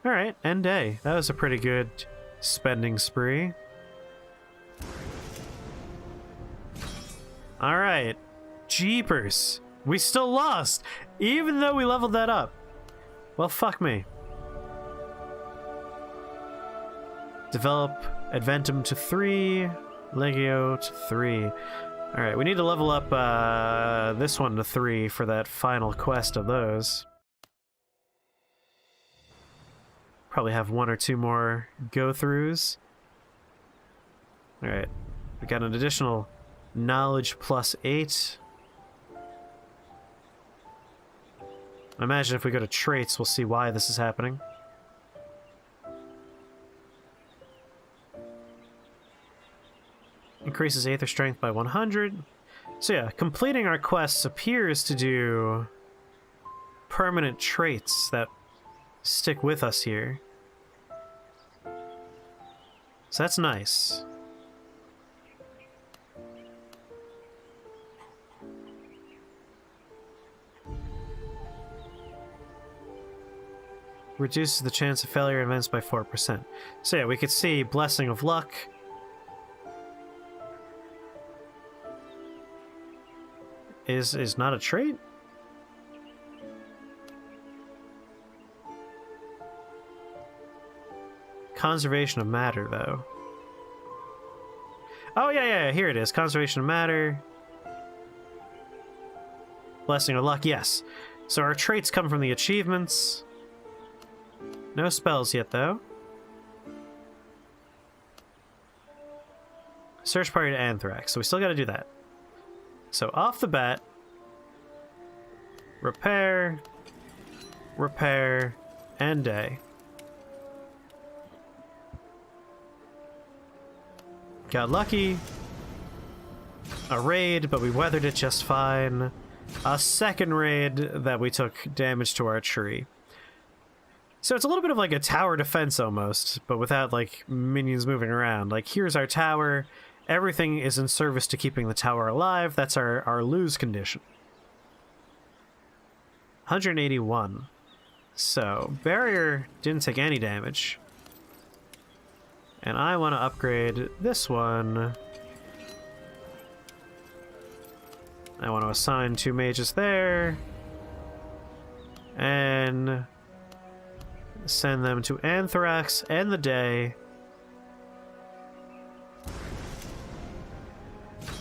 Alright, end day. That was a pretty good spending spree. Alright. Jeepers. We still lost, even though we leveled that up. Well, fuck me. Develop Adventum to 3, Legio to 3. Alright, we need to level up this one to 3 for that final quest of those. Probably have 1 or 2 more go-throughs. Alright, we got an additional knowledge plus 8. I imagine if we go to traits, we'll see why this is happening. Increases Aether Strength by 100. So yeah, completing our quests appears to do permanent traits that stick with us here. So that's nice. Reduces the chance of failure events by 4%. So yeah, we could see Blessing of Luck. Is not a trait? Conservation of matter, though. Oh, yeah, here it is. Conservation of matter. Blessing of luck, yes. So our traits come from the achievements. No spells yet, though. Search party to Anthrax, so we still gotta do that. So off the bat, repair, repair, and day. Got lucky. A raid, but we weathered it just fine. A second raid that we took damage to our tree. So it's a little bit of like a tower defense almost, but without like minions moving around. Like here's our tower. Everything is in service to keeping the tower alive. That's our lose condition. 181. So barrier didn't take any damage. And I want to upgrade this one. I want to assign 2 mages there. And send them to Anthrax and the day.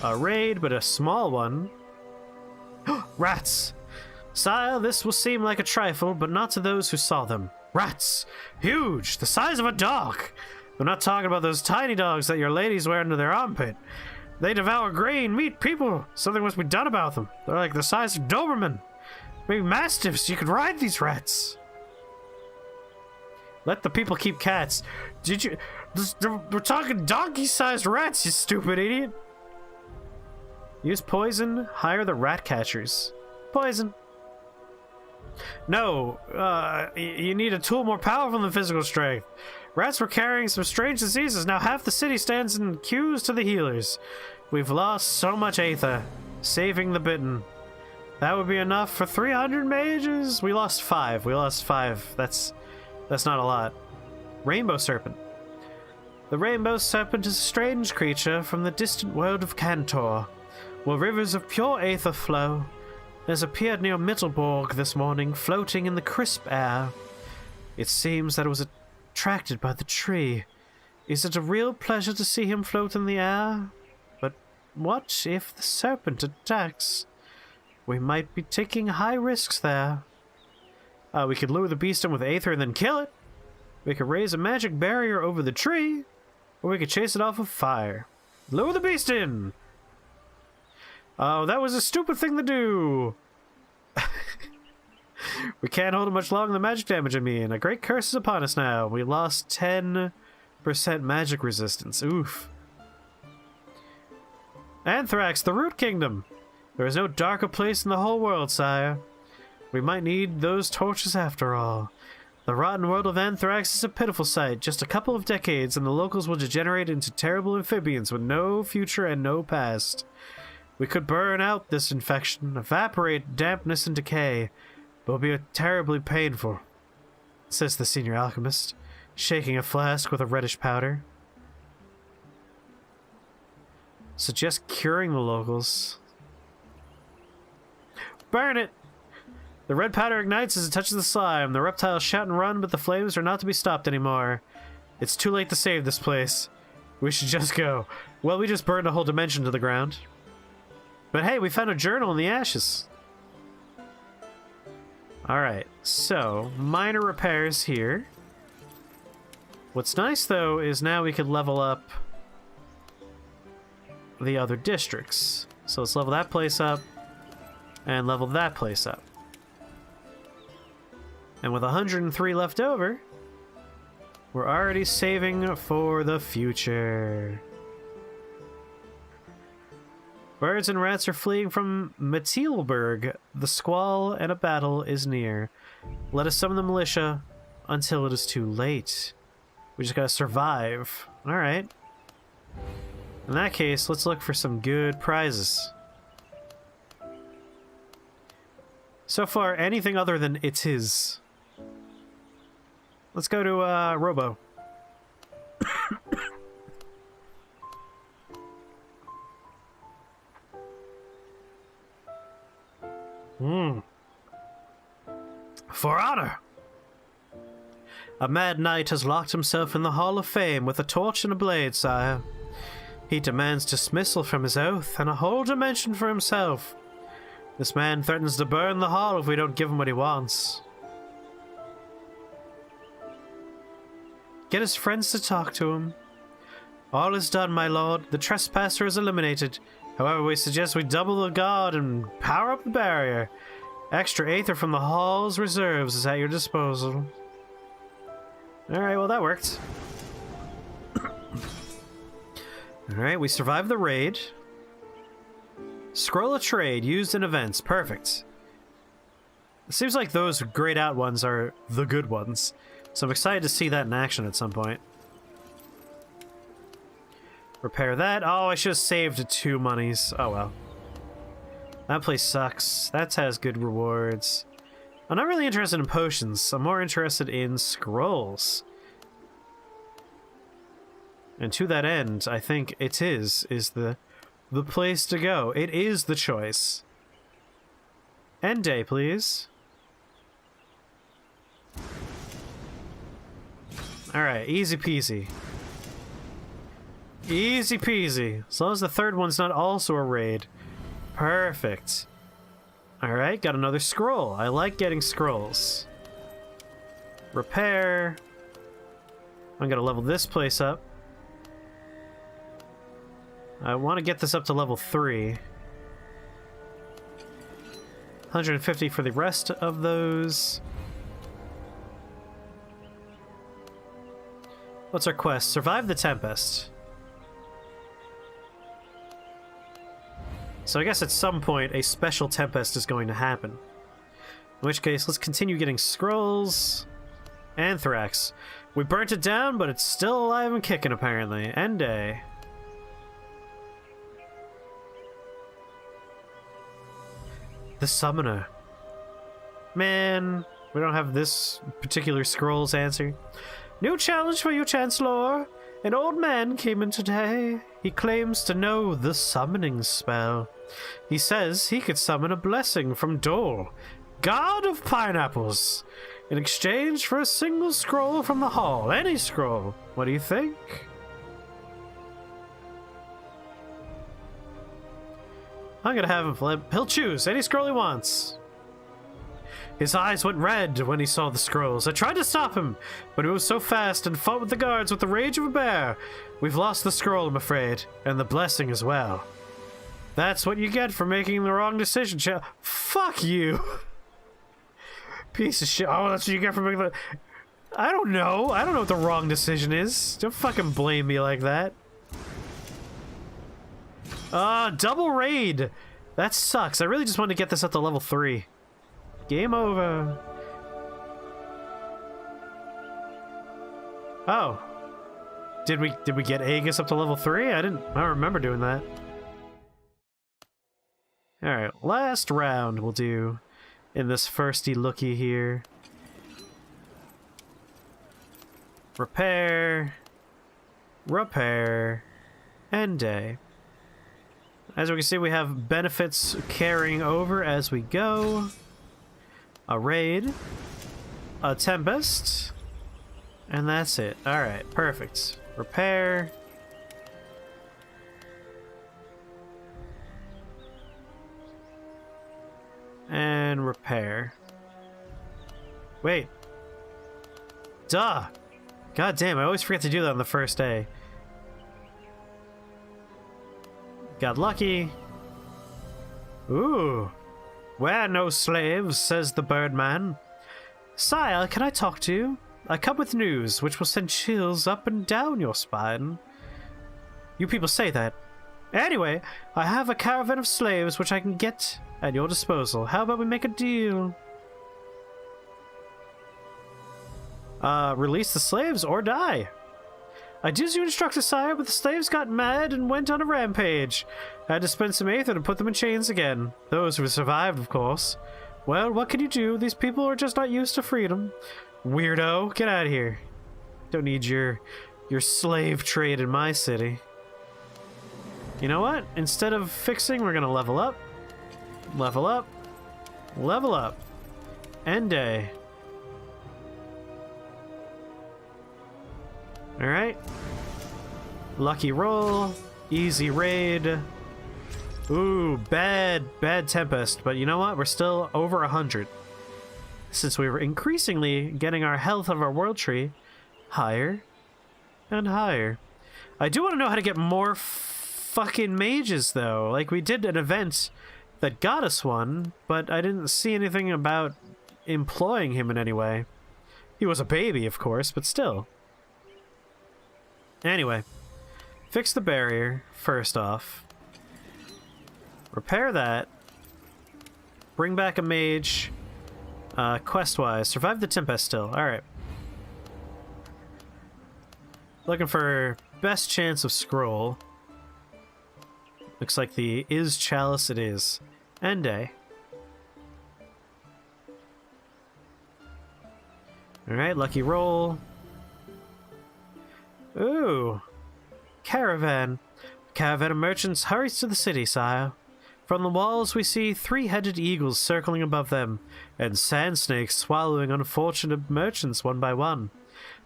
A raid, but a small one. Rats! Sire, this will seem like a trifle, but not to those who saw them. Rats! Huge! The size of a dog! I'm not talking about those tiny dogs that your ladies wear under their armpit. They devour grain, meat, people. Something must be done about them. They're like the size of Doberman. Maybe mastiffs. You could ride these rats. Let the people keep cats. Did you... We're talking donkey-sized rats, you stupid idiot. Use poison. Hire the rat catchers. Poison. No. You need a tool more powerful than physical strength. Rats were carrying some strange diseases. Now half the city stands in queues to the healers. We've lost so much aether. Saving the bitten. That would be enough for 300 mages. We lost 5. We lost 5. That's not a lot. Rainbow Serpent. The Rainbow Serpent is a strange creature from the distant world of Cantor, where rivers of pure aether flow. It has appeared near Mittelborg this morning, floating in the crisp air. It seems that it was attracted by the tree. Is it a real pleasure to see him float in the air? But what if the serpent attacks? We might be taking high risks there. We could lure the beast in with aether and then kill it. We could raise a magic barrier over the tree, or we could chase it off with fire. Lure the beast in! Oh, that was a stupid thing to do! We can't hold it much longer, the magic damage, I mean. A great curse is upon us now. We lost 10% magic resistance. Oof. Anthrax, the Root Kingdom. There is no darker place in the whole world, sire. We might need those torches after all. The rotten world of Anthrax is a pitiful sight. Just a couple of decades and the locals will degenerate into terrible amphibians with no future and no past. We could burn out this infection, evaporate dampness and decay, but it will be terribly painful, says the senior alchemist, shaking a flask with a reddish powder. Suggest curing the locals. Burn it! The red powder ignites as it touches the slime. The reptiles shout and run, but the flames are not to be stopped anymore. It's too late to save this place. We should just go. Well, we just burned a whole dimension to the ground. But hey, we found a journal in the ashes. Alright, so minor repairs here. What's nice, though, is now we could level up the other districts. So let's level that place up and level that place up. And with 103 left over, we're already saving for the future. Birds and rats are fleeing from Mittelborg. The squall and a battle is near. Let us summon the militia until it is too late. We just gotta survive. Alright. In that case, let's look for some good prizes. So far, anything other than it's his. Let's go to Robo. For honor! A mad knight has locked himself in the Hall of Fame with a torch and a blade, sire. He demands dismissal from his oath and a whole dimension for himself. This man threatens to burn the hall if we don't give him what he wants. Get his friends to talk to him. All is done, my lord. The trespasser is eliminated. However, we suggest we double the guard and power up the barrier. Extra aether from the hall's reserves is at your disposal. Alright, well that worked. Alright, we survived the raid. Scroll of trade used in events. Perfect. It seems like those grayed out ones are the good ones. So I'm excited to see that in action at some point. Repair that. Oh, I should have saved 2 monies. Oh well. That place sucks. That has good rewards. I'm not really interested in potions. I'm more interested in scrolls. And to that end, I think it is the place to go. It is the choice. End day, please. Alright, easy peasy. Easy peasy. As long as the third one's not also a raid. Perfect. Alright, got another scroll. I like getting scrolls. Repair. I'm gonna level this place up. I want to get this up to level 3. 150 for the rest of those. What's our quest? Survive the Tempest. So I guess at some point a special Tempest is going to happen. In which case, let's continue getting scrolls. Anthrax. We burnt it down, but it's still alive and kicking apparently. End day. The Summoner. Man, we don't have this particular scroll's answer. New challenge for you, Chancellor. An old man came in today. He claims to know the summoning spell. He says he could summon a blessing from Dole, god of pineapples, in exchange for a single scroll from the hall. Any scroll. What do you think? I'm gonna have him flip. He'll choose any scroll he wants. His eyes went red when he saw the scrolls. I tried to stop him, but he was so fast and fought with the guards with the rage of a bear. We've lost the scroll, I'm afraid, and the blessing as well. That's what you get for making the wrong decision, Fuck you! Piece of shit. Oh, that's what you get for making the... I don't know. I don't know what the wrong decision is. Don't fucking blame me like that. Double raid. That sucks. I really just wanted to get this up to level 3. Game over. Oh. Did we get Aegis up to level 3? I don't remember doing that. Alright, last round we'll do in this firsty looky here. Repair. Repair. End day. As we can see, we have benefits carrying over as we go. A raid. A Tempest. And that's it. Alright, perfect. Repair. And repair. Wait. Duh! God damn, I always forget to do that on the first day. Got lucky. Ooh. We're no slaves, says the Birdman. Sire, can I talk to you? I come with news which will send chills up and down your spine. You people say that. Anyway, I have a caravan of slaves which I can get at your disposal. How about we make a deal? Release the slaves or die. I did as you instructed, sire, but the slaves got mad and went on a rampage. I had to spend some aether to put them in chains again. Those who survived, of course. Well, what can you do? These people are just not used to freedom. Weirdo, get out of here. Don't need your slave trade in my city. You know what? Instead of fixing, we're gonna level up. Level up. Level up. End day. Alright. Lucky roll. Easy raid. Ooh, bad Tempest. But you know what? We're still over 100. Since we were increasingly getting our health of our world tree higher and higher. I do want to know how to get more fucking mages, though. Like, we did an event that got us one, but I didn't see anything about employing him in any way. He was a baby, of course, but still. Anyway, fix the barrier, first off. Repair that. Bring back a mage. Quest-wise, survive the Tempest still. Alright. Looking for best chance of scroll. Looks like the Is Chalice it is. End day. Alright, lucky roll. Ooh. Caravan. Caravan of merchants hurries to the city, sire. From the walls we see 3-headed eagles circling above them, and sand snakes swallowing unfortunate merchants one by one.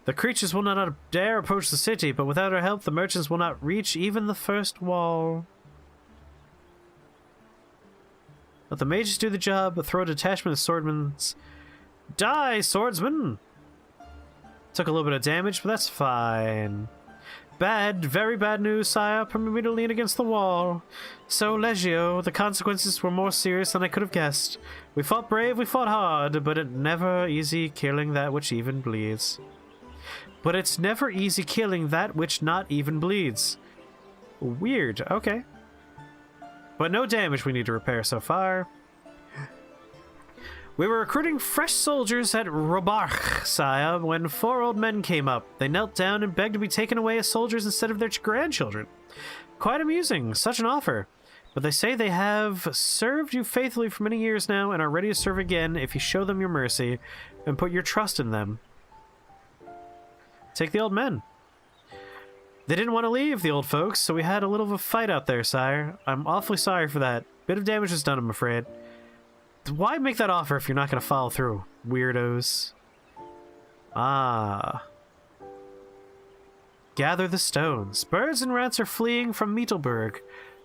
The creatures will not dare approach the city, but without our help the merchants will not reach even the first wall. Let the mages do the job, throw a detachment of swordmen. Die, swordsman! Took a little bit of damage, but that's fine. Bad, very bad news, sire. Permit me to lean against the wall. So, Legio, the consequences were more serious than I could have guessed. We fought brave, we fought hard, but it never easy killing that which even bleeds. But it's never easy killing that which not even bleeds. Weird, okay. But no damage we need to repair so far. We were recruiting fresh soldiers at Robarch, sire, when 4 old men came up. They knelt down and begged to be taken away as soldiers instead of their grandchildren. Quite amusing, such an offer. But they say they have served you faithfully for many years now and are ready to serve again if you show them your mercy and put your trust in them. Take the old men. They didn't want to leave, the old folks, so we had a little of a fight out there, sire. I'm awfully sorry for that. Bit of damage was done, I'm afraid. Why make that offer if you're not going to follow through, weirdos? Ah. Gather the stones. Birds and rats are fleeing from Mittelborg.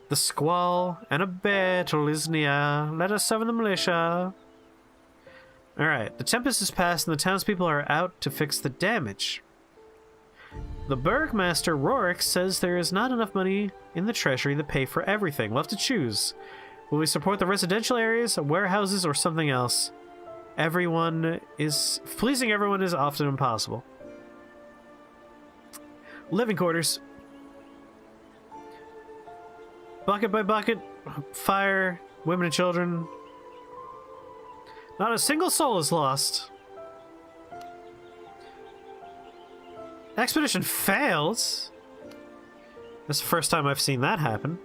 The squall and a battle is near. Let us summon the militia. Alright, the Tempest is passed and the townspeople are out to fix the damage. The Burgmaster Rorik says there is not enough money in the treasury to pay for everything. We'll have to choose. Will we support the residential areas, warehouses, or something else? pleasing everyone is often impossible. Living quarters. Bucket by bucket, fire, women and children. Not a single soul is lost. Expedition failed. That's the first time I've seen that happen.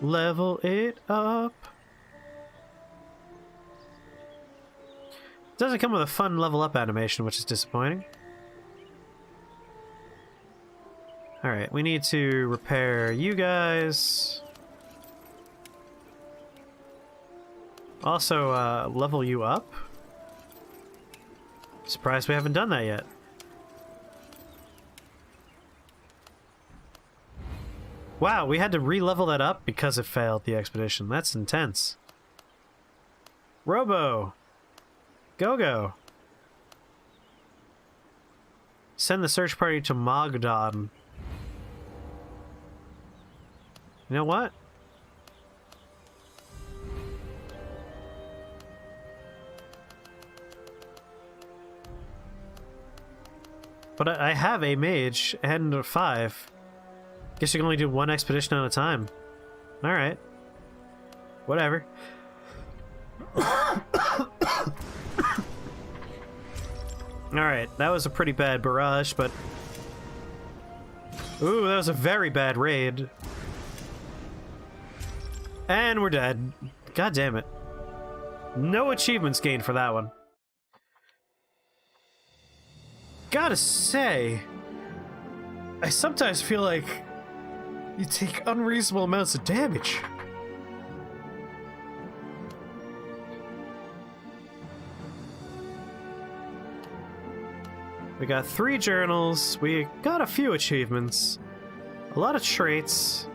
Level it up. Doesn't come with a fun level up animation, which is disappointing. Alright, we need to repair you guys. Also, level you up. Surprised we haven't done that yet. Wow, we had to re-level that up because it failed the expedition. That's intense. Robo! Go-go! Send the search party to Mogdon. You know what? But I have a mage and a 5. Guess you can only do one expedition at a time. Alright. Whatever. Alright, that was a pretty bad barrage, but... Ooh, that was a very bad raid. And we're dead. God damn it. No achievements gained for that one. Gotta say, I sometimes feel like you take unreasonable amounts of damage. We got 3 journals, we got a few achievements, a lot of traits.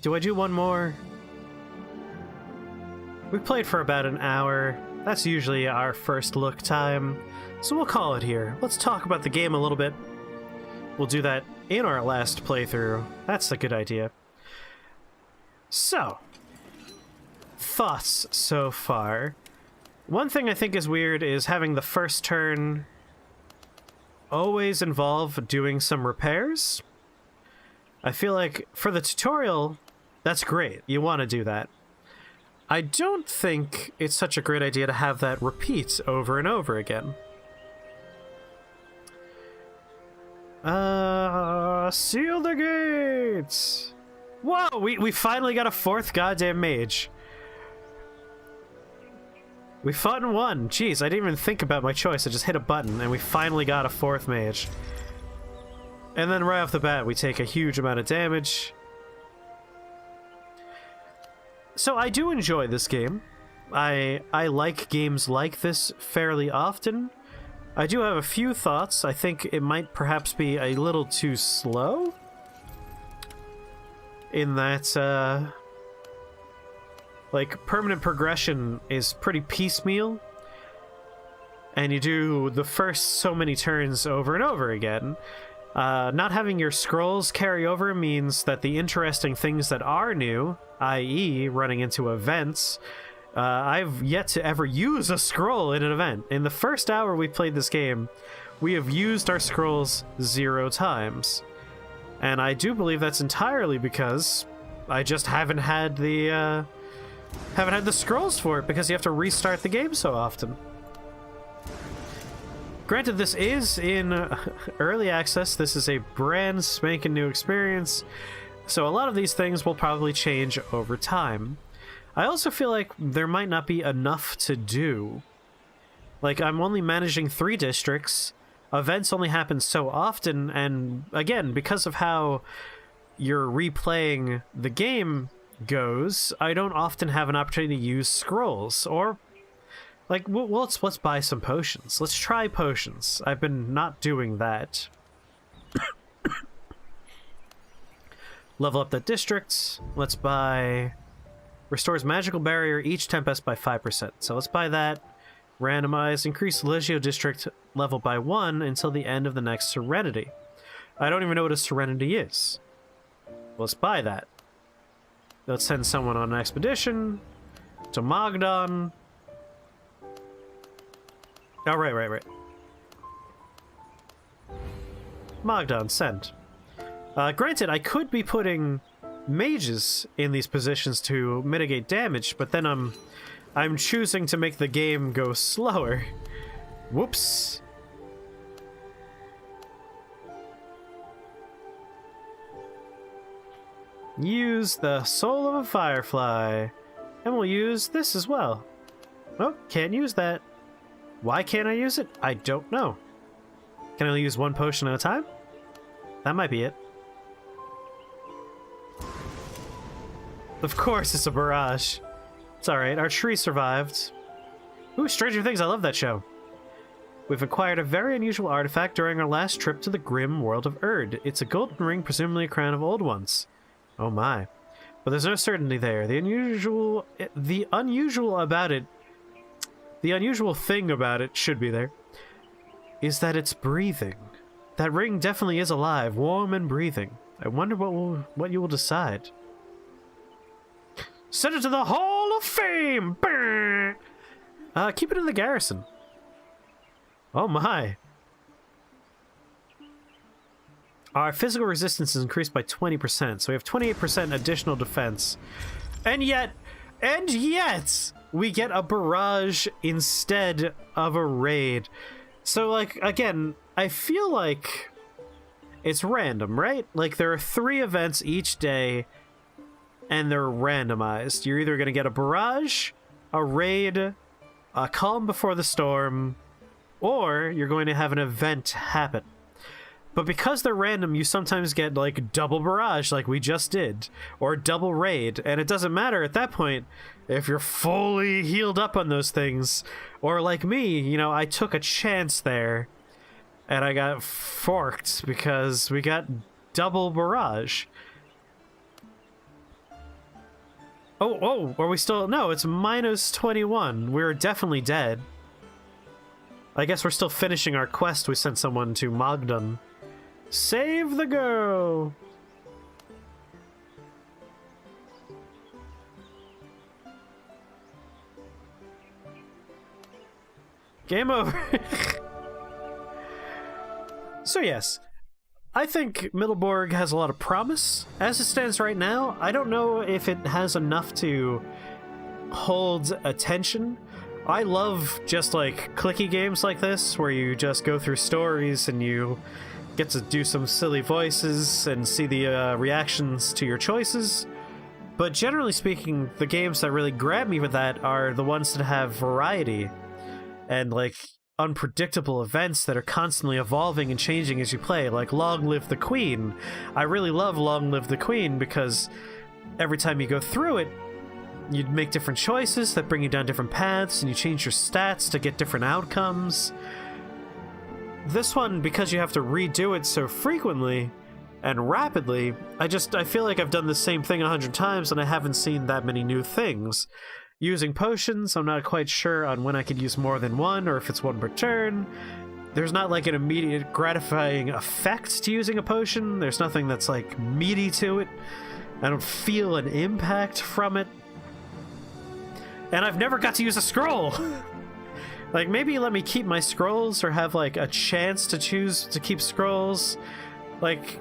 Do I do one more? We played for about an hour. That's usually our first look time. So we'll call it here. Let's talk about the game a little bit. We'll do that in our last playthrough. That's a good idea. So, thoughts so far. One thing I think is weird is having the first turn always involve doing some repairs. I feel like for the tutorial, that's great. You want to do that. I don't think it's such a great idea to have that repeat over and over again. Seal the gates! Whoa, we finally got a 4th goddamn mage. We fought and won. Jeez, I didn't even think about my choice. I just hit a button and we finally got a 4th mage. And then right off the bat, we take a huge amount of damage. So I do enjoy this game. I like games like this fairly often. I do have a few thoughts. I think it might perhaps be a little too slow. In that, like, permanent progression is pretty piecemeal. And you do the first so many turns over and over again. Not having your scrolls carry over means that the interesting things that are new, i.e. running into events, I've yet to ever use a scroll in an event. In the first hour we played this game, we have used our scrolls 0 times. And I do believe that's entirely because I just haven't had the scrolls for it, because you have to restart the game so often. Granted, this is in early access. This is a brand spanking new experience, so a lot of these things will probably change over time. I also feel like there might not be enough to do. Like, I'm only managing 3 districts, events only happen so often, and again, because of how you're replaying the game goes, I don't often have an opportunity to use scrolls, or like, well, let's buy some potions. Let's try potions. I've been not doing that. Level up the districts. Let's buy... Restores magical barrier each Tempest by 5%. So let's buy that. Randomize. Increase Legio district level by 1 until the end of the next Serenity. I don't even know what a Serenity is. Let's buy that. Let's send someone on an expedition to Mogdon. Oh, right. Mogdon, sent. Granted, I could be putting mages in these positions to mitigate damage, but then I'm choosing to make the game go slower. Whoops. Use the soul of a firefly. And we'll use this as well. Oh, can't use that. Why can't I use it? I don't know. Can I only use one potion at a time? That might be it. Of course it's a barrage. It's alright, our tree survived. Ooh, Stranger Things, I love that show. We've acquired a very unusual artifact during our last trip to the grim world of Erd. It's a golden ring, presumably a crown of old ones. Oh my. But there's no certainty there. The unusual thing about it should be there, is that it's breathing. That ring definitely is alive, warm and breathing. I wonder what you will decide. Send it to the Hall of Fame! Keep it in the garrison. Oh my. Our physical resistance is increased by 20%, so we have 28% additional defense. And yet, we get a barrage instead of a raid. So, like, again, I feel like it's random, right? Like, there are 3 events each day, and they're randomized. You're either going to get a barrage, a raid, a calm before the storm, or you're going to have an event happen. But because they're random, you sometimes get, like, double barrage like we just did, or double raid, and it doesn't matter at that point if you're fully healed up on those things. Or like me, you know, I took a chance there, and I got forked because we got double barrage. Oh, are we still... No, it's minus 21. We're definitely dead. I guess we're still finishing our quest. We sent someone to Mogdon. Save the girl! Game over. So yes, I think Mittelborg has a lot of promise. As it stands right now, I don't know if it has enough to hold attention. I love just like clicky games like this, where you just go through stories and you get to do some silly voices and see the reactions to your choices. But generally speaking, the games that really grab me with that are the ones that have variety and like unpredictable events that are constantly evolving and changing as you play, like Long Live the Queen. I really love Long Live the Queen because every time you go through it, you make different choices that bring you down different paths, and you change your stats to get different outcomes. This one, because you have to redo it so frequently and rapidly, I feel like I've done the same thing 100 times and I haven't seen that many new things. Using potions, I'm not quite sure on when I could use more than one, or if it's one per turn. There's not like an immediate gratifying effect to using a potion. There's nothing that's like meaty to it. I don't feel an impact from it. And I've never got to use a scroll! Like, maybe let me keep my scrolls, or have like a chance to choose to keep scrolls. Like,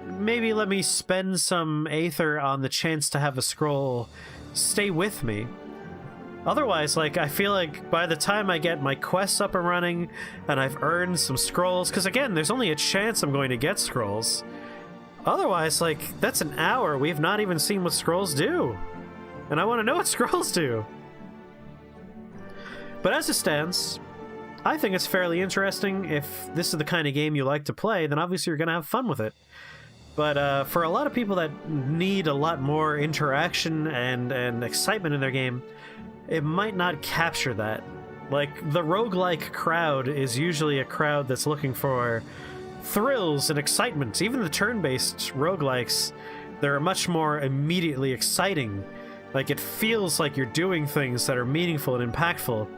maybe let me spend some aether on the chance to have a scroll stay with me. Otherwise, like, I feel like by the time I get my quests up and running and I've earned some scrolls, because again, there's only a chance I'm going to get scrolls. Otherwise, like, that's an hour we've not even seen what scrolls do. And I want to know what scrolls do. But as it stands, I think it's fairly interesting. If this is the kind of game you like to play, then obviously you're going to have fun with it. But for a lot of people that need a lot more interaction and excitement in their game, it might not capture that. Like, the roguelike crowd is usually a crowd that's looking for thrills and excitement. Even the turn-based roguelikes, they're much more immediately exciting. Like, it feels like you're doing things that are meaningful and impactful.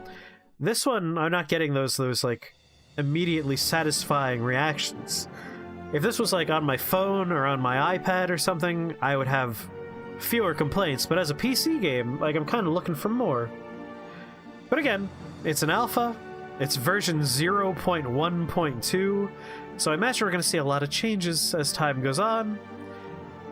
This one, I'm not getting those like, immediately satisfying reactions. If this was, like, on my phone or on my iPad or something, I would have fewer complaints, but as a PC game, like, I'm kind of looking for more. But again, it's an alpha, it's version 0.1.2, so I imagine we're going to see a lot of changes as time goes on.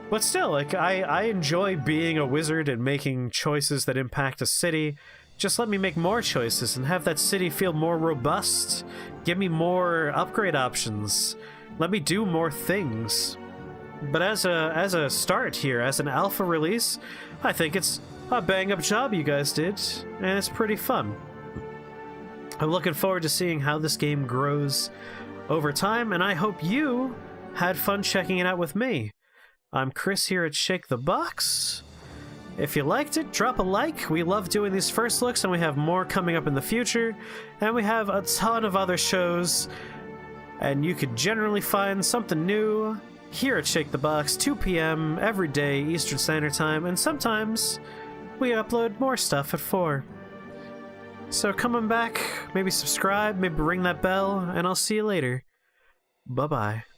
But still, like, I enjoy being a wizard and making choices that impact a city. Just let me make more choices and have that city feel more robust. Give me more upgrade options. Let me do more things. But as a start here, as an alpha release, I think it's a bang-up job you guys did, and it's pretty fun. I'm looking forward to seeing how this game grows over time, and I hope you had fun checking it out with me. I'm Chris here at Shake the Box. If you liked it, drop a like. We love doing these first looks, and we have more coming up in the future. And we have a ton of other shows, and you could generally find something new here at Shake the Box, 2 p.m. every day, Eastern Standard Time, and sometimes we upload more stuff at 4. So come on back, maybe subscribe, maybe ring that bell, and I'll see you later. Bye-bye.